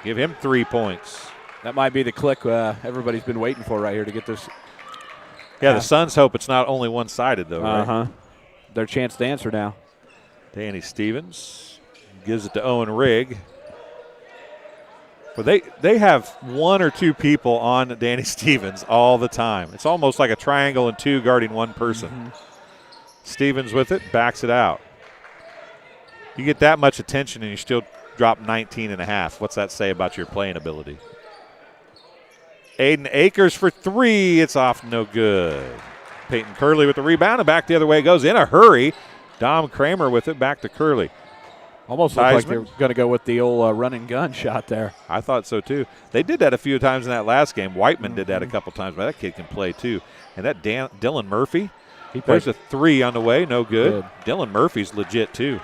Give him 3 points. That might be the click everybody's been waiting for right here to get this. Yeah, the Suns hope it's not only one-sided, though, right? Uh-huh. Their chance to answer now. Danny Stevens gives it to Owen Rigg. But they have one or two people on Danny Stevens all the time. It's almost like a triangle and two guarding one person. Mm-hmm. Stevens with it, backs it out. You get that much attention and you still drop 19 and a half. What's that say about your playing ability? Aiden Akers for three. It's off, no good. Peyton Curley with the rebound, and back the other way it goes in a hurry. Dom Kramer with it, back to Curley. Almost looked like they were going to go with the old run and gun shot there. I thought so, too. They did that a few times in that last game. Whiteman did that a couple times, but that kid can play, too. And that Dylan Murphy, there's a three on the way, no good. Dylan Murphy's legit, too.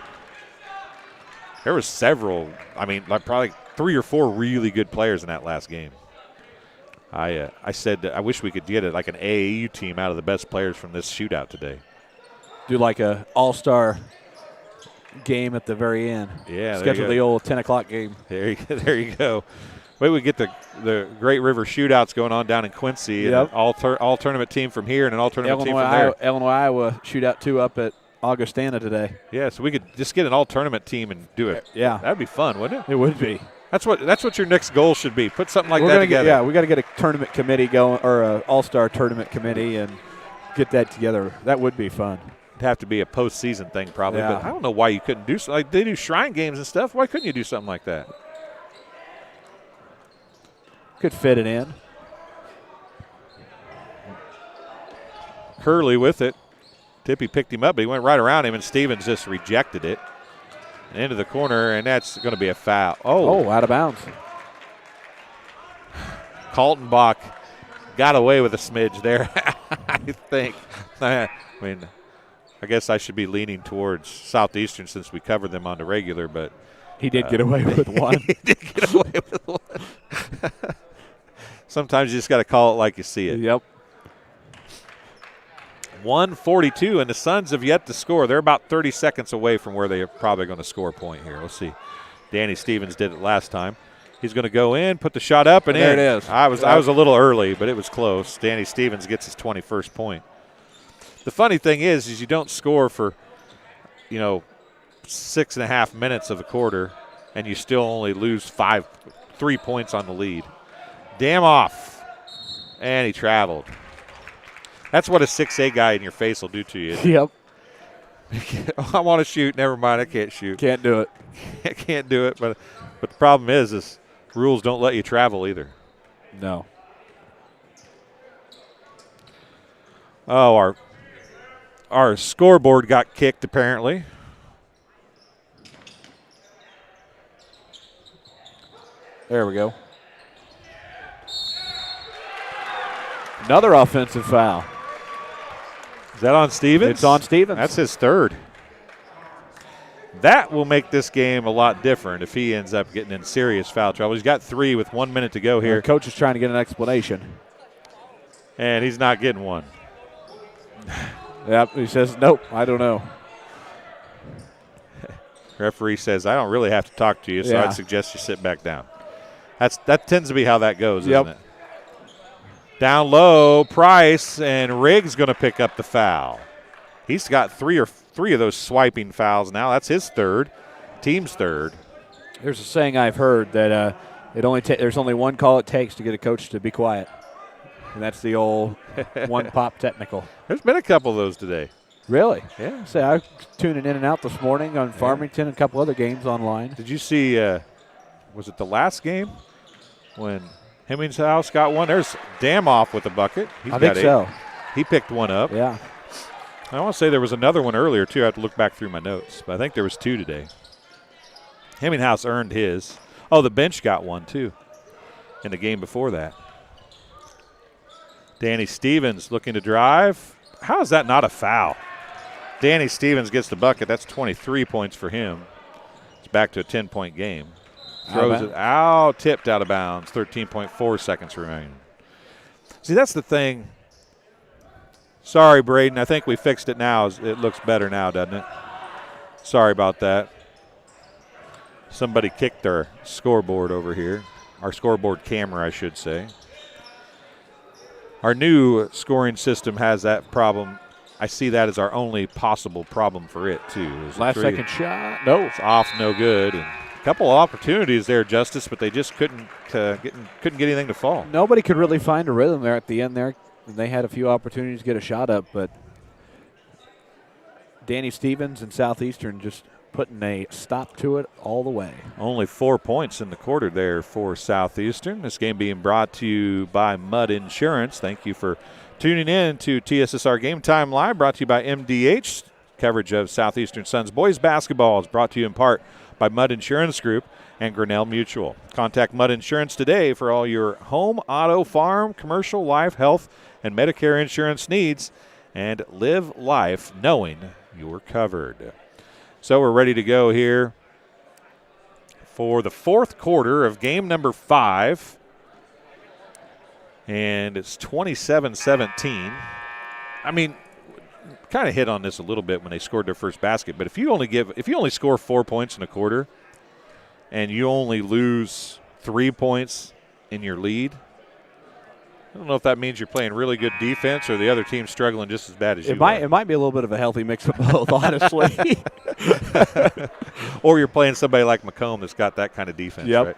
There was several, like probably 3 or 4 really good players in that last game. I said I wish we could get it like an AAU team out of the best players from this shootout today. Do like a all-star game at the very end. Yeah, schedule the old 10 o'clock game. There you go. Wait, we get the Great River shootouts going on down in Quincy. Yep. And an all tournament team from here and an all tournament team from there. Illinois, Iowa shootout 2 up at Augustana today. Yeah, so we could just get an all tournament team and do it. Yeah, that'd be fun, wouldn't it? It would be. That's what your next goal should be. Put something like that together. We got to get a tournament committee going, or an all-star tournament committee, and get that together. That would be fun. It'd have to be a postseason thing probably, yeah. But I don't know why you couldn't do something. Like they do shrine games and stuff. Why couldn't you do something like that? Could fit it in. Curley with it. Tippy picked him up, but he went right around him, and Stevens just rejected it. Into the corner, and that's going to be a foul. Oh, out of bounds. Kaltenbach got away with a smidge there, I think. I guess I should be leaning towards Southeastern since we covered them on the regular, but he did get away with one. He did get away with one. Sometimes you just got to call it like you see it. Yep. 1:42, and the Suns have yet to score. They're about 30 seconds away from where they are probably going to score a point here. Let's see. Danny Stevens did it last time. He's going to go in, put the shot up, and in. There it is. I was a little early, but it was close. Danny Stevens gets his 21st point. The funny thing is you don't score for, 6.5 minutes of the quarter, and you still only lose 3 points on the lead. Damoff, and he traveled. That's what a 6'8" guy in your face will do to you. Yep. I want to shoot. Never mind, I can't shoot. Can't do it. I can't do it. But the problem is rules don't let you travel either. No. Oh, our scoreboard got kicked apparently. There we go. Another offensive foul. Is that on Stevens? It's on Stevens. That's his third. That will make this game a lot different if he ends up getting in serious foul trouble. He's got 3 with 1 minute to go here. The coach is trying to get an explanation. And he's not getting one. Yep, he says, nope, I don't know. Referee says, I don't really have to talk to you, so I'd suggest you sit back down. That tends to be how that goes, isn't it? Down low, Price, and Riggs going to pick up the foul. He's got three of those swiping fouls now. That's his third, team's third. There's a saying I've heard that there's only one call it takes to get a coach to be quiet, and that's the old one pop technical. There's been a couple of those today. Really? Yeah. Say I was tuning in and out this morning on Farmington and a couple other games online. Did you see? Was it the last game when Hemmings House got one? There's Damoff with a bucket. I think so. He picked one up. Yeah. I want to say there was another one earlier, too. I have to look back through my notes, but I think there was 2 today. Hemminghouse earned his. Oh, the bench got one, too, in the game before that. Danny Stevens looking to drive. How is that not a foul? Danny Stevens gets the bucket. That's 23 points for him. It's back to a 10-point game. Throws it out, tipped out of bounds. 13.4 seconds remaining. See, that's the thing. Sorry, Braden. I think we fixed it now. It looks better now, doesn't it? Sorry about that. Somebody kicked our scoreboard over here. Our scoreboard camera, I should say. Our new scoring system has that problem. I see that as our only possible problem for it, too. Last second shot. No. It's off, no good. And a couple of opportunities there, Justice, but they just couldn't get anything to fall. Nobody could really find a rhythm there at the end there. They had a few opportunities to get a shot up, but Danny Stevens and Southeastern just putting a stop to it all the way. Only 4 points in the quarter there for Southeastern. This game being brought to you by Mudd Insurance. Thank you for tuning in to TSSR Game Time Live, brought to you by MDH. Coverage of Southeastern Suns boys basketball is brought to you in part by Mudd Insurance Group and Grinnell Mutual. Contact Mudd Insurance today for all your home, auto, farm, commercial, life, health, and Medicare insurance needs, and live life knowing you're covered. So we're ready to go here for the fourth quarter of game number 5. And it's 27-17. I mean, kind of hit on this a little bit when they scored their first basket, but if you only score 4 points in a quarter and you only lose 3 points in your lead, I don't know if that means you're playing really good defense or the other team's struggling just as bad as you are. It might be a little bit of a healthy mix of both, honestly. Or you're playing somebody like Macomb that's got that kind of defense, yep.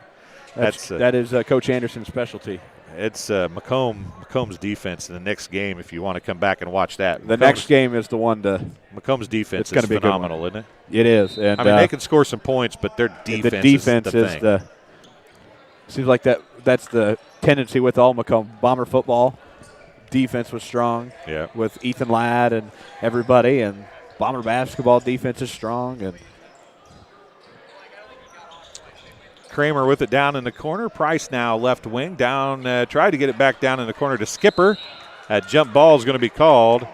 Right? That is Coach Anderson's specialty. It's Macomb's defense in the next game if you want to come back and watch that. The next game is the one to – Macomb's defense is phenomenal, isn't it? It is. And, I mean, they can score some points, but their defense is the thing. Seems like that's the tendency with all Macomb. Bomber football, defense was strong with Ethan Ladd and everybody, and Bomber basketball defense is strong. And Kramer with it down in the corner. Price now left wing down, tried to get it back down in the corner to Skipper. That jump ball is going to be called,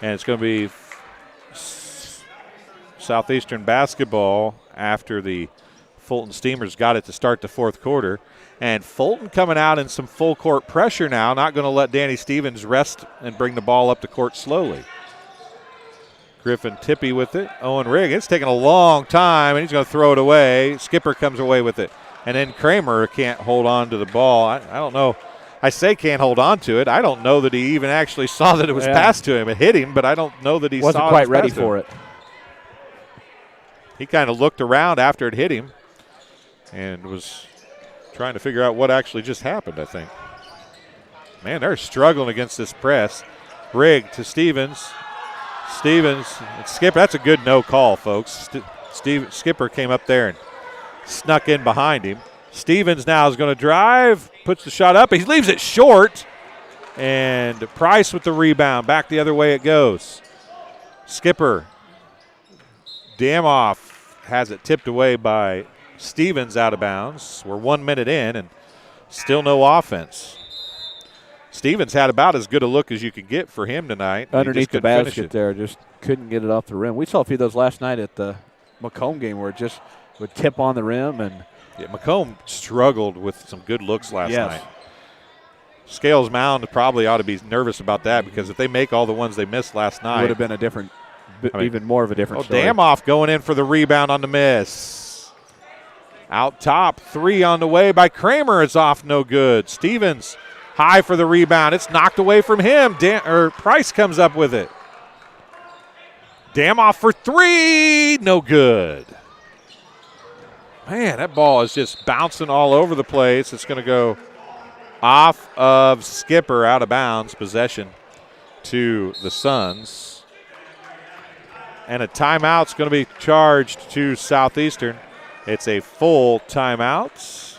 and it's going to be Southeastern basketball after the Fulton Steamers got it to start the fourth quarter. And Fulton coming out in some full court pressure now, not going to let Danny Stevens rest and bring the ball up the court slowly. Griffin Tippy with it. Owen Rigg. It's taking a long time, and he's going to throw it away. Skipper comes away with it. And then Kramer can't hold on to the ball. I don't know. I say can't hold on to it. I don't know that he even actually saw that it was passed to him. It hit him, but I don't know that he wasn't saw quite it ready for it. He kind of looked around after it hit him and was trying to figure out what actually just happened, I think. Man, they're struggling against this press. Rigg to Stevens. Stevens and Skipper. That's a good no call, folks. Skipper came up there and snuck in behind him. Stevens now is going to drive, puts the shot up. He leaves it short, and Price with the rebound. Back the other way it goes. Skipper. Damoff has it tipped away by Stevens out of bounds. We're 1 minute in and still no offense. Stevens had about as good a look as you could get for him tonight. Underneath the basket there, just couldn't get it off the rim. We saw a few of those last night at the Macomb game where it just would tip on the rim. And Macomb struggled with some good looks last night. Scales Mound probably ought to be nervous about that because if they make all the ones they missed last night. It would have been a different, even more of a different story. Damoff going in for the rebound on the miss. Out top, 3 on the way by Kramer. It's off, no good. Stevens high for the rebound. It's knocked away from him. Price comes up with it. Damoff for 3, no good. Man, that ball is just bouncing all over the place. It's going to go off of Skipper, out of bounds, possession to the Suns. And a timeout's going to be charged to Southeastern. It's a full timeout.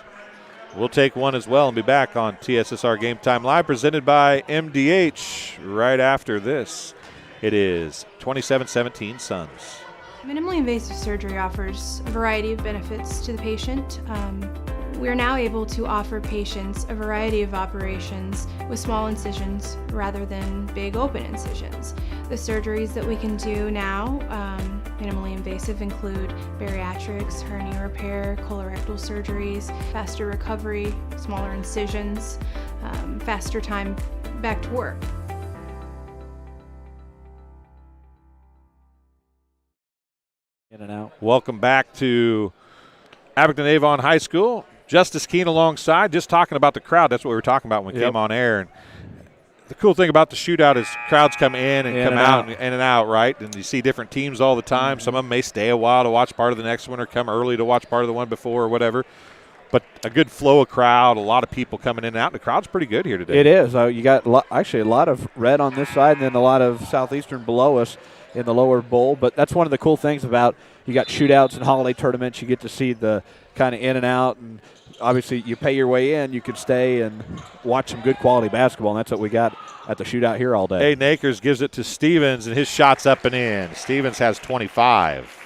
We'll take one as well and be back on TSSR Game Time Live, presented by MDH right after this. It is 27-17 Suns. Minimally invasive surgery offers a variety of benefits to the patient. We're now able to offer patients a variety of operations with small incisions rather than big open incisions. The surgeries that we can do now, minimally invasive, include bariatrics, hernia repair, colorectal surgeries, faster recovery, smaller incisions, faster time back to work. In and out. Welcome back to Abington Avon High School. Justice Keene alongside, just talking about the crowd. That's what we were talking about when we came on air. And the cool thing about the shootout is crowds come in and come out, in and out, right? And you see different teams all the time. Some of them may stay a while to watch part of the next one or come early to watch part of the one before or whatever. But a good flow of crowd, a lot of people coming in and out. The crowd's pretty good here today. It is. You got actually a lot of red on this side and then a lot of Southeastern below us in the lower bowl. But that's one of the cool things about you got shootouts and holiday tournaments. You get to see the kind of in and out, and obviously you pay your way in. You can stay and watch some good quality basketball, and that's what we got at the shootout here all day. Aiden Akers gives it to Stevens, and his shot's up and in. Stevens has 25.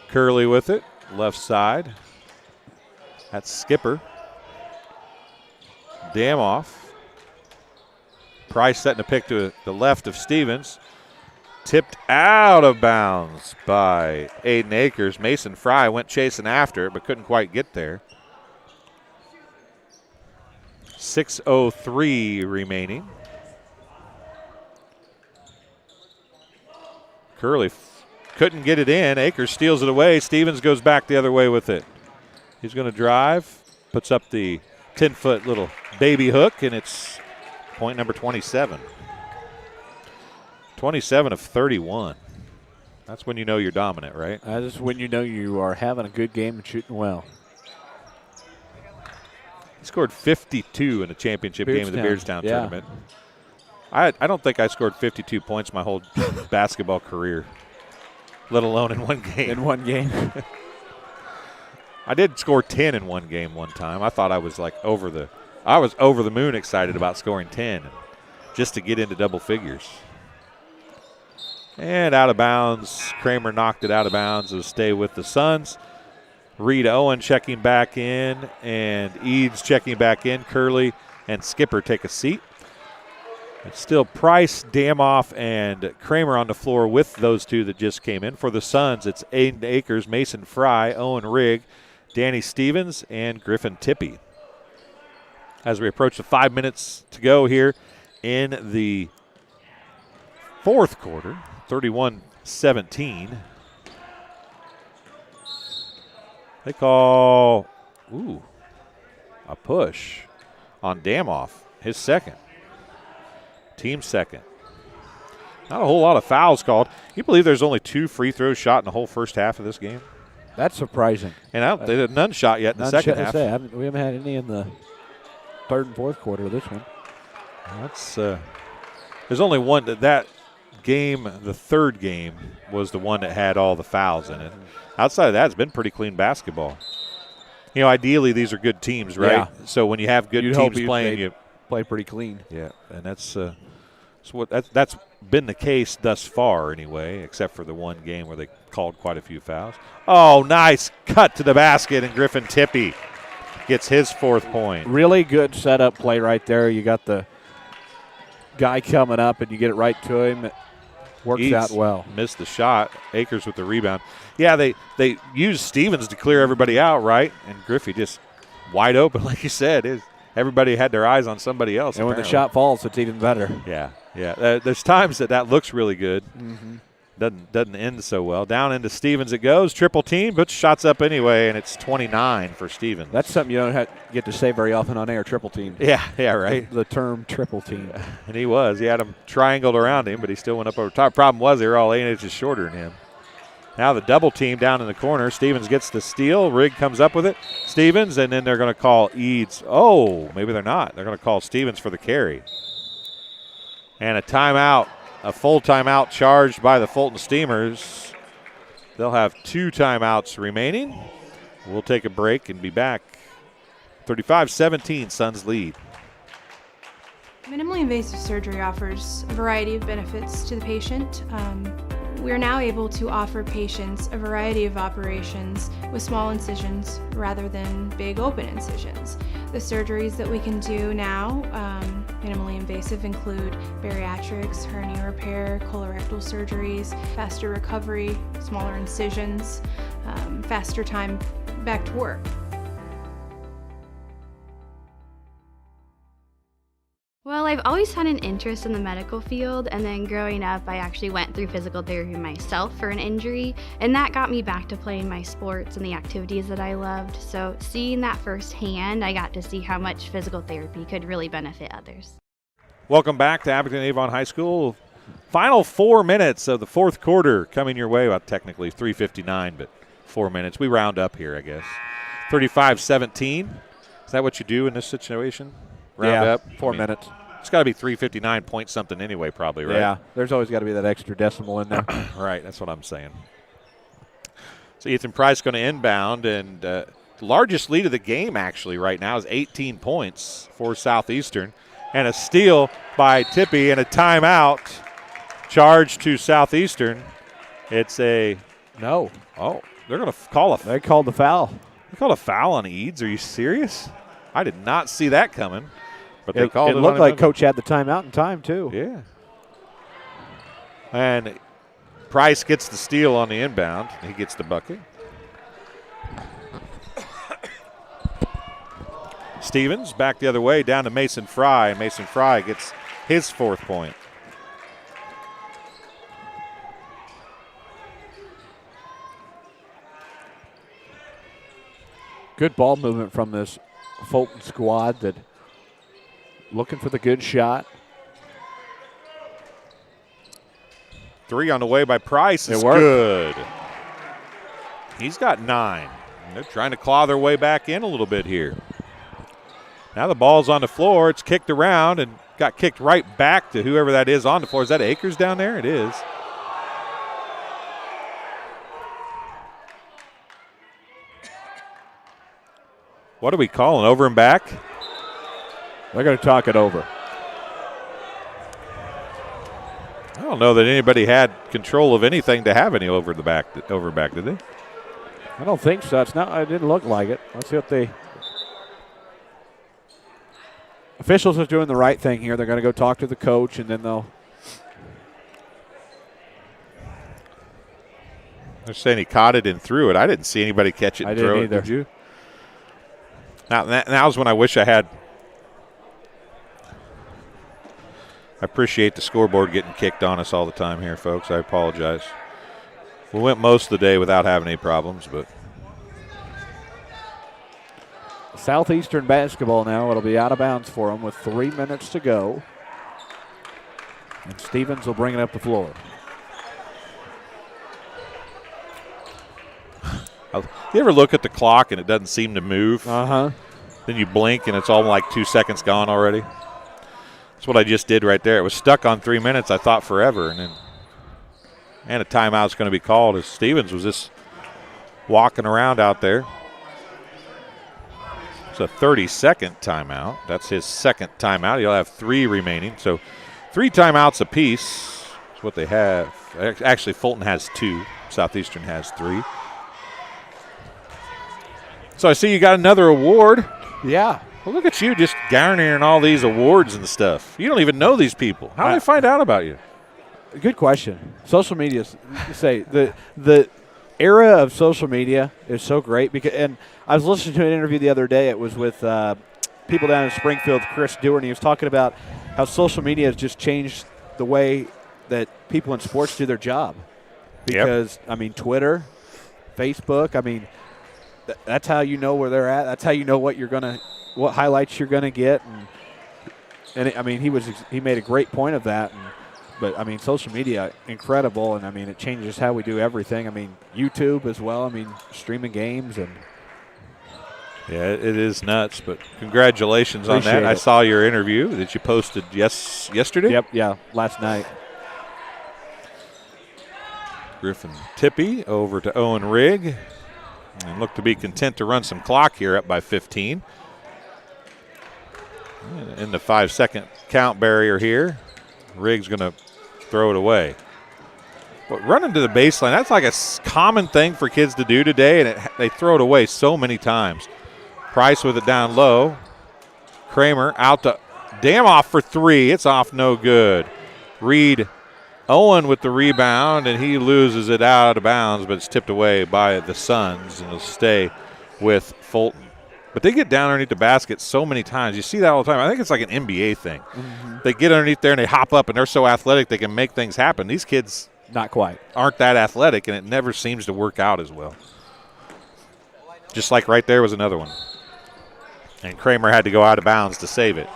Curley with it, left side. That's Skipper. Damoff. Price setting a pick to the left of Stevens. Tipped out of bounds by Aiden Akers. Mason Fry went chasing after it but couldn't quite get there. 6:03 remaining. Curley couldn't get it in. Akers steals it away. Stevens goes back the other way with it. He's going to drive, puts up the 10-foot little baby hook, and it's point number 27. 27 of 31. That's when you know you're dominant, right? That is when you know you are having a good game and shooting well. He scored 52 in the championship game of the Beardstown tournament. I don't think I scored 52 points my whole basketball career, let alone in one game. In one game. I did score 10 in one game one time. I thought I was like over the moon excited about scoring 10 just to get into double figures. And out of bounds. Kramer knocked it out of bounds. It'll stay with the Suns. Reed Owen checking back in, and Eads checking back in. Curley and Skipper take a seat. It's still Price, Damoff, and Kramer on the floor with those two that just came in. For the Suns, it's Aiden Akers, Mason Fry, Owen Rigg, Danny Stevens, and Griffin Tippie. As we approach the 5 minutes to go here in the fourth quarter, 31-17. They call, a push on Damoff, his second. Team second. Not a whole lot of fouls called. You believe there's only 2 free throws shot in the whole first half of this game? That's surprising. And they had none shot yet in the second half. We haven't had any in the third and fourth quarter of this one. That's there's only one that game. The third game was the one that had all the fouls in it. Outside of that, it's been pretty clean basketball. You know, ideally these are good teams, right? Yeah. So when you have good teams playing, you play pretty clean. Yeah, and that's been the case thus far anyway, except for the one game where they called quite a few fouls. Oh, nice cut to the basket, and Griffin Tippie gets his 4th point. Really good setup play right there. You got the guy coming up, and you get it right to him. It works Eads out well. Missed the shot. Akers with the rebound. Yeah, they used Stevens to clear everybody out, right? And Griffey just wide open, like you said. Everybody had their eyes on somebody else. And when the shot falls, it's even better. Yeah. There's times that looks really good. Mm-hmm. Doesn't end so well. Down into Stevens it goes. Triple team, puts shots up anyway, and it's 29 for Stevens. That's something you don't get to say very often on air, triple team. Yeah, right. The term triple team. And he had him triangled around him, but he still went up over top. Problem was they were all 8 inches shorter than him. Now the double team down in the corner. Stevens gets the steal. Rigg comes up with it. Stevens, and then they're going to call Eads. Oh, maybe they're not. They're going to call Stevens for the carry. And a timeout, a full timeout charged by the Fulton Steamers. They'll have 2 timeouts remaining. We'll take a break and be back 35-17, Suns lead. Minimally invasive surgery offers a variety of benefits to the patient. We are now able to offer patients a variety of operations with small incisions rather than big open incisions. The surgeries that we can do now, minimally invasive, include bariatrics, hernia repair, colorectal surgeries, faster recovery, smaller incisions, faster time back to work. Well, I've always had an interest in the medical field, and then growing up, I actually went through physical therapy myself for an injury, and that got me back to playing my sports and the activities that I loved. So seeing that firsthand, I got to see how much physical therapy could really benefit others. Welcome back to Abington Avon High School. Final 4 minutes of the fourth quarter coming your way. Well, technically 3:59, but 4 minutes. We round up here, I guess. 35-17. Is that what you do in this situation? Round up? 4 minutes. It's got to be 3:59 point something anyway, probably, right? Yeah, there's always got to be that extra decimal in there. Right, that's what I'm saying. So Ethan Price going to inbound, and the largest lead of the game actually right now is 18 points for Southeastern, and a steal by Tippy and a timeout charge to Southeastern. It's a no. Oh, they're going to call a. They called the foul. They called a foul on Eads. Are you serious? I did not see that coming. But they It called it. looked like Coach had the timeout in time too. Yeah. And Price gets the steal on the inbound. He gets the bucket. Stevens back the other way down to Mason Fry. And Mason Fry gets his fourth point. Good ball movement from this Fulton squad that looking for the good shot. Three on the way by Price is good. He's got 9. And they're trying to claw their way back in a little bit here. Now the ball's on the floor. It's kicked around and got kicked right back to whoever that is on the floor. Is that Akers down there? It is. What are we calling? Over and back? They're going to talk it over. I don't know that anybody had control of anything to have any over back, did they? I don't think so. It didn't look like it. Let's see what they. Officials are doing the right thing here. They're going to go talk to the coach, and then they'll. They're saying he caught it and threw it. I didn't see anybody catch it and throw it. Did you? Now's when I wish I had. I appreciate the scoreboard getting kicked on us all the time here, folks. I apologize. We went most of the day without having any problems, but. Southeastern basketball now. It'll be out of bounds for them with 3 minutes to go. And Stevens will bring it up the floor. You ever look at the clock and it doesn't seem to move? Uh-huh. Then you blink and it's all like 2 seconds gone already. That's what I just did right there. It was stuck on 3 minutes, I thought, forever. And a timeout's going to be called as Stevens was just walking around out there. It's a 30-second timeout. That's his second timeout. He'll have 3 remaining. So 3 timeouts apiece is what they have. Actually, Fulton has 2. Southeastern has 3. So I see you got another award. Yeah. Well, look at you just garnering all these awards and stuff. You don't even know these people. How do they find out about you? Good question. Social media, say the era of social media is so great because, and I was listening to an interview the other day. It was with people down in Springfield, Chris Dewar, and he was talking about how social media has just changed the way that people in sports do their job. Because I mean, Twitter, Facebook. I mean, that's how you know where they're at. That's how you know what highlights you're gonna get. And I mean, he made a great point of that. But I mean, social media, incredible, and I mean, it changes how we do everything. I mean, YouTube as well. I mean, streaming games and. Yeah, it is nuts. But congratulations on that. I saw your interview that you posted yesterday. Yep. Yeah, last night. Griffin Tippy over to Owen Rigg. And look to be content to run some clock here up by 15. In the 5-second count barrier here, Riggs going to throw it away. But running to the baseline, that's like a common thing for kids to do today, and they throw it away so many times. Price with it down low. Kramer out to Damoff for three. It's off, no good. Reed Owen with the rebound, and he loses it out of bounds, but it's tipped away by the Suns, and it'll stay with Fulton. But they get down underneath the basket so many times. You see that all the time. I think it's like an NBA thing. Mm-hmm. They get underneath there and they hop up, and they're so athletic they can make things happen. These kids not quite aren't that athletic, and it never seems to work out as well. Just like right there was another one. And Kramer had to go out of bounds to save it.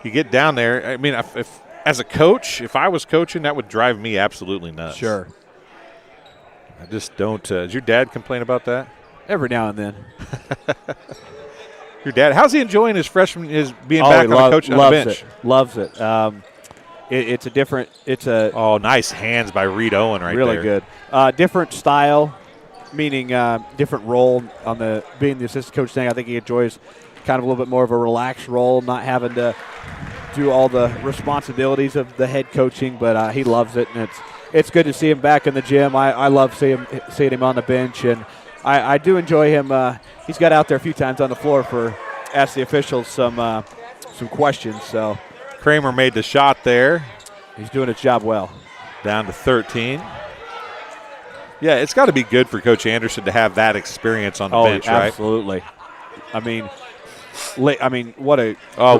You get down there. I mean, if as a coach, if I was coaching, that would drive me absolutely nuts. Sure. I just don't. Does your dad complain about that? Every now and then. Your dad, how's he enjoying his being back on the coach on the bench? Loves it. It's a different. It's a nice hands by Reed Owen right really there. Really good. Different style, meaning different role on being the assistant coach thing. I think he enjoys kind of a little bit more of a relaxed role, not having to do all the responsibilities of the head coaching, but he loves it, and it's good to see him back in the gym. I love seeing him on the bench, and I do enjoy him. He's got out there a few times on the floor for ask the officials some questions. So Kramer made the shot there. He's doing his job well. Down to 13. Yeah, it's got to be good for Coach Anderson to have that experience on the bench, right? Absolutely. I mean, what a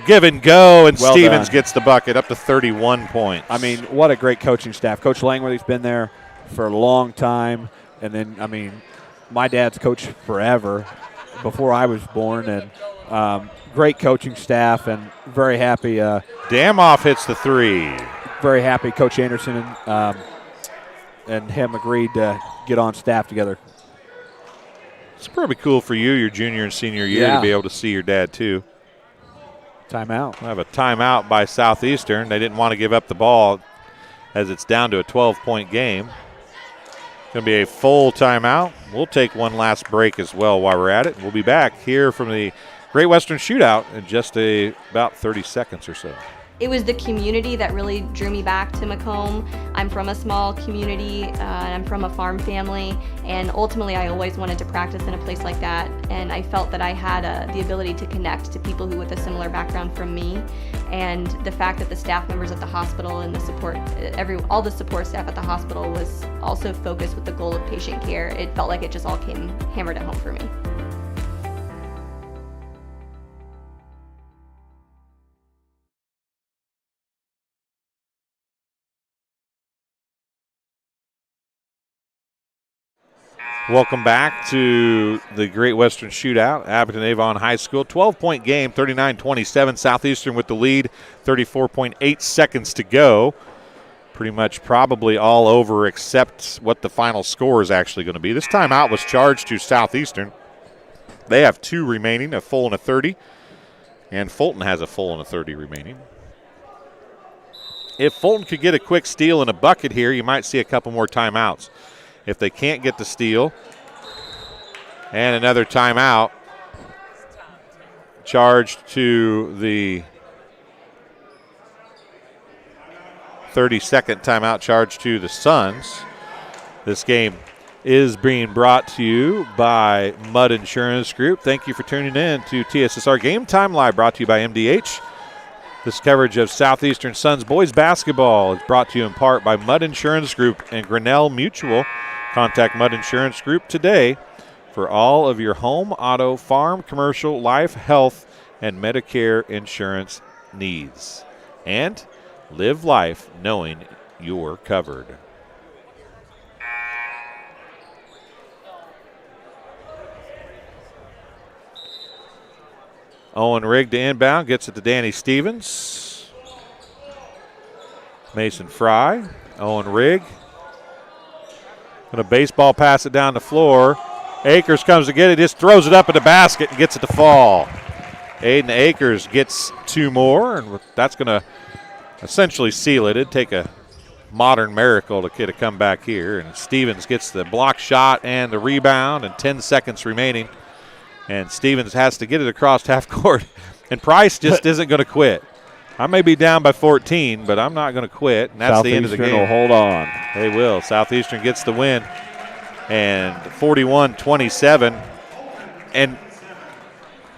give and go, and well Stevens done. Gets the bucket up to 31 points. I mean, what a great coaching staff. Coach Langworthy's been there for a long time, and then my dad's coached forever before I was born, and great coaching staff, and very happy. Damoff hits the three. Very happy Coach Anderson and him agreed to get on staff together. It's probably cool for you, your junior and senior year, to be able to see your dad too. Timeout. We'll have a timeout by Southeastern. They didn't want to give up the ball as it's down to a 12-point game. Going to be a full timeout. We'll take one last break as well while we're at it. We'll be back here from the Great Western Shootout in just about 30 seconds or so. It was the community that really drew me back to Macomb. I'm from a small community, and I'm from a farm family, and ultimately I always wanted to practice in a place like that, and I felt that I had the ability to connect to people who with a similar background from me, and the fact that the staff members at the hospital and the support, all the support staff at the hospital was also focused with the goal of patient care. It felt like it just all came hammered at home for me. Welcome back to the Great Western Shootout, Abington-Avon High School. 12-point game, 39-27. Southeastern with the lead, 34.8 seconds to go. Pretty much probably all over except what the final score is actually going to be. This timeout was charged to Southeastern. They have 2 remaining, a full and a 30. And Fulton has a full and a 30 remaining. If Fulton could get a quick steal and a bucket here, you might see a couple more timeouts. If they can't get the steal, and another timeout charged to the 32nd timeout charged to the Suns. This game is being brought to you by Mudd Insurance Group. Thank you for tuning in to TSSR Game Time Live, brought to you by MDH. This coverage of Southeastern Suns boys basketball is brought to you in part by Mudd Insurance Group and Grinnell Mutual. Contact Mudd Insurance Group today for all of your home, auto, farm, commercial, life, health, and Medicare insurance needs. And live life knowing you're covered. Owen Rigg to inbound, gets it to Danny Stevens. Mason Fry, Owen Rigg. Going to baseball pass it down the floor. Akers comes to get it, just throws it up in the basket and gets it to fall. Aiden Akers gets 2 more, and that's going to essentially seal it. It'd take a modern miracle to get a comeback here. And Stevens gets the block shot and the rebound, and 10 seconds remaining. And Stevens has to get it across half court. And Price just isn't going to quit. I may be down by 14, but I'm not going to quit, and that's the end of the game. Southeastern will hold on. They will. Southeastern gets the win, and 41-27. And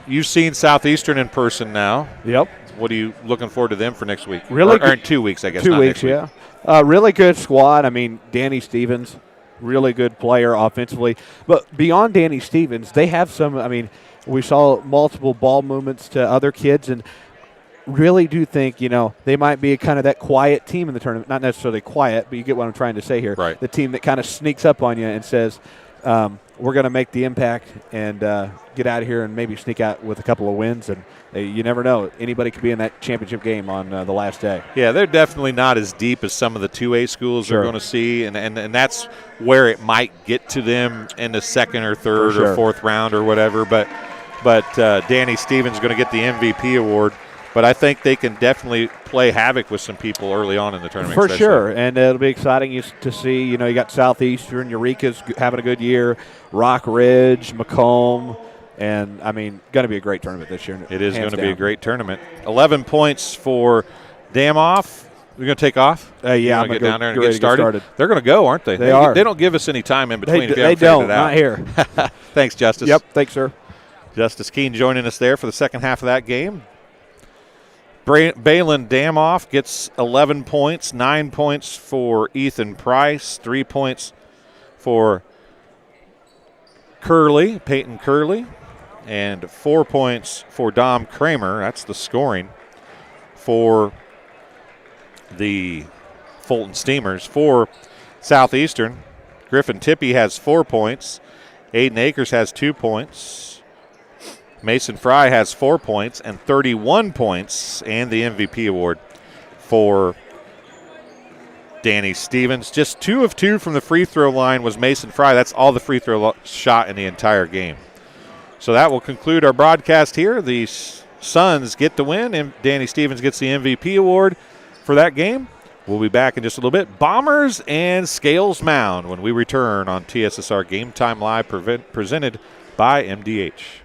you've seen Southeastern in person now. Yep. What are you looking forward to them for next week? Really or in 2 weeks, I guess. 2 not weeks, next week. yeah. Really good squad. I mean, Danny Stevens, really good player offensively. But beyond Danny Stevens, they have some, I mean, we saw multiple ball movements to other kids, and really do think, you know, they might be kind of that quiet team in the tournament. Not necessarily quiet, but you get what I'm trying to say here. Right. The team that kind of sneaks up on you and says, we're going to make the impact and get out of here and maybe sneak out with a couple of wins. And you never know. Anybody could be in that championship game on the last day. Yeah, they're definitely not as deep as some of the 2A schools Sure. are going to see, and that's where it might get to them in the second or third For sure. or fourth round or whatever. But Danny Stevens is going to get the MVP award. But I think they can definitely play havoc with some people early on in the tournament. For especially. sure, and it'll be exciting to see. You know, you got Southeastern, Eureka's having a good year, Rock Ridge, Macomb, and, I mean, going to be a great tournament this year. It is going to be a down. great tournament. 11 points for Damoff. We're going to take off? Yeah, I'm going to get down there and ready get to started. They're going to go, aren't they? They are. They don't give us any time in between. They, if you they haven't figured don't, it out. not here. Thanks, Justice. Yep, thanks, sir. Justice Keene joining us there for the second half of that game. Balin Damoff gets 11 points, 9 points for Ethan Price, 3 points for Peyton Curley, and 4 points for Dom Kramer. That's the scoring for the Fulton Steamers. For Southeastern, Griffin Tippie has 4 points. Aiden Akers has 2 points. Mason Fry has 4 points and 31 points, and the MVP award for Danny Stevens. Just 2 of 2 from the free throw line was Mason Fry. That's all the free throw shot in the entire game. So that will conclude our broadcast here. The Suns get the win, and Danny Stevens gets the MVP award for that game. We'll be back in just a little bit. Bombers and Scales Mound when we return on TSSR Game Time Live, presented by MDH.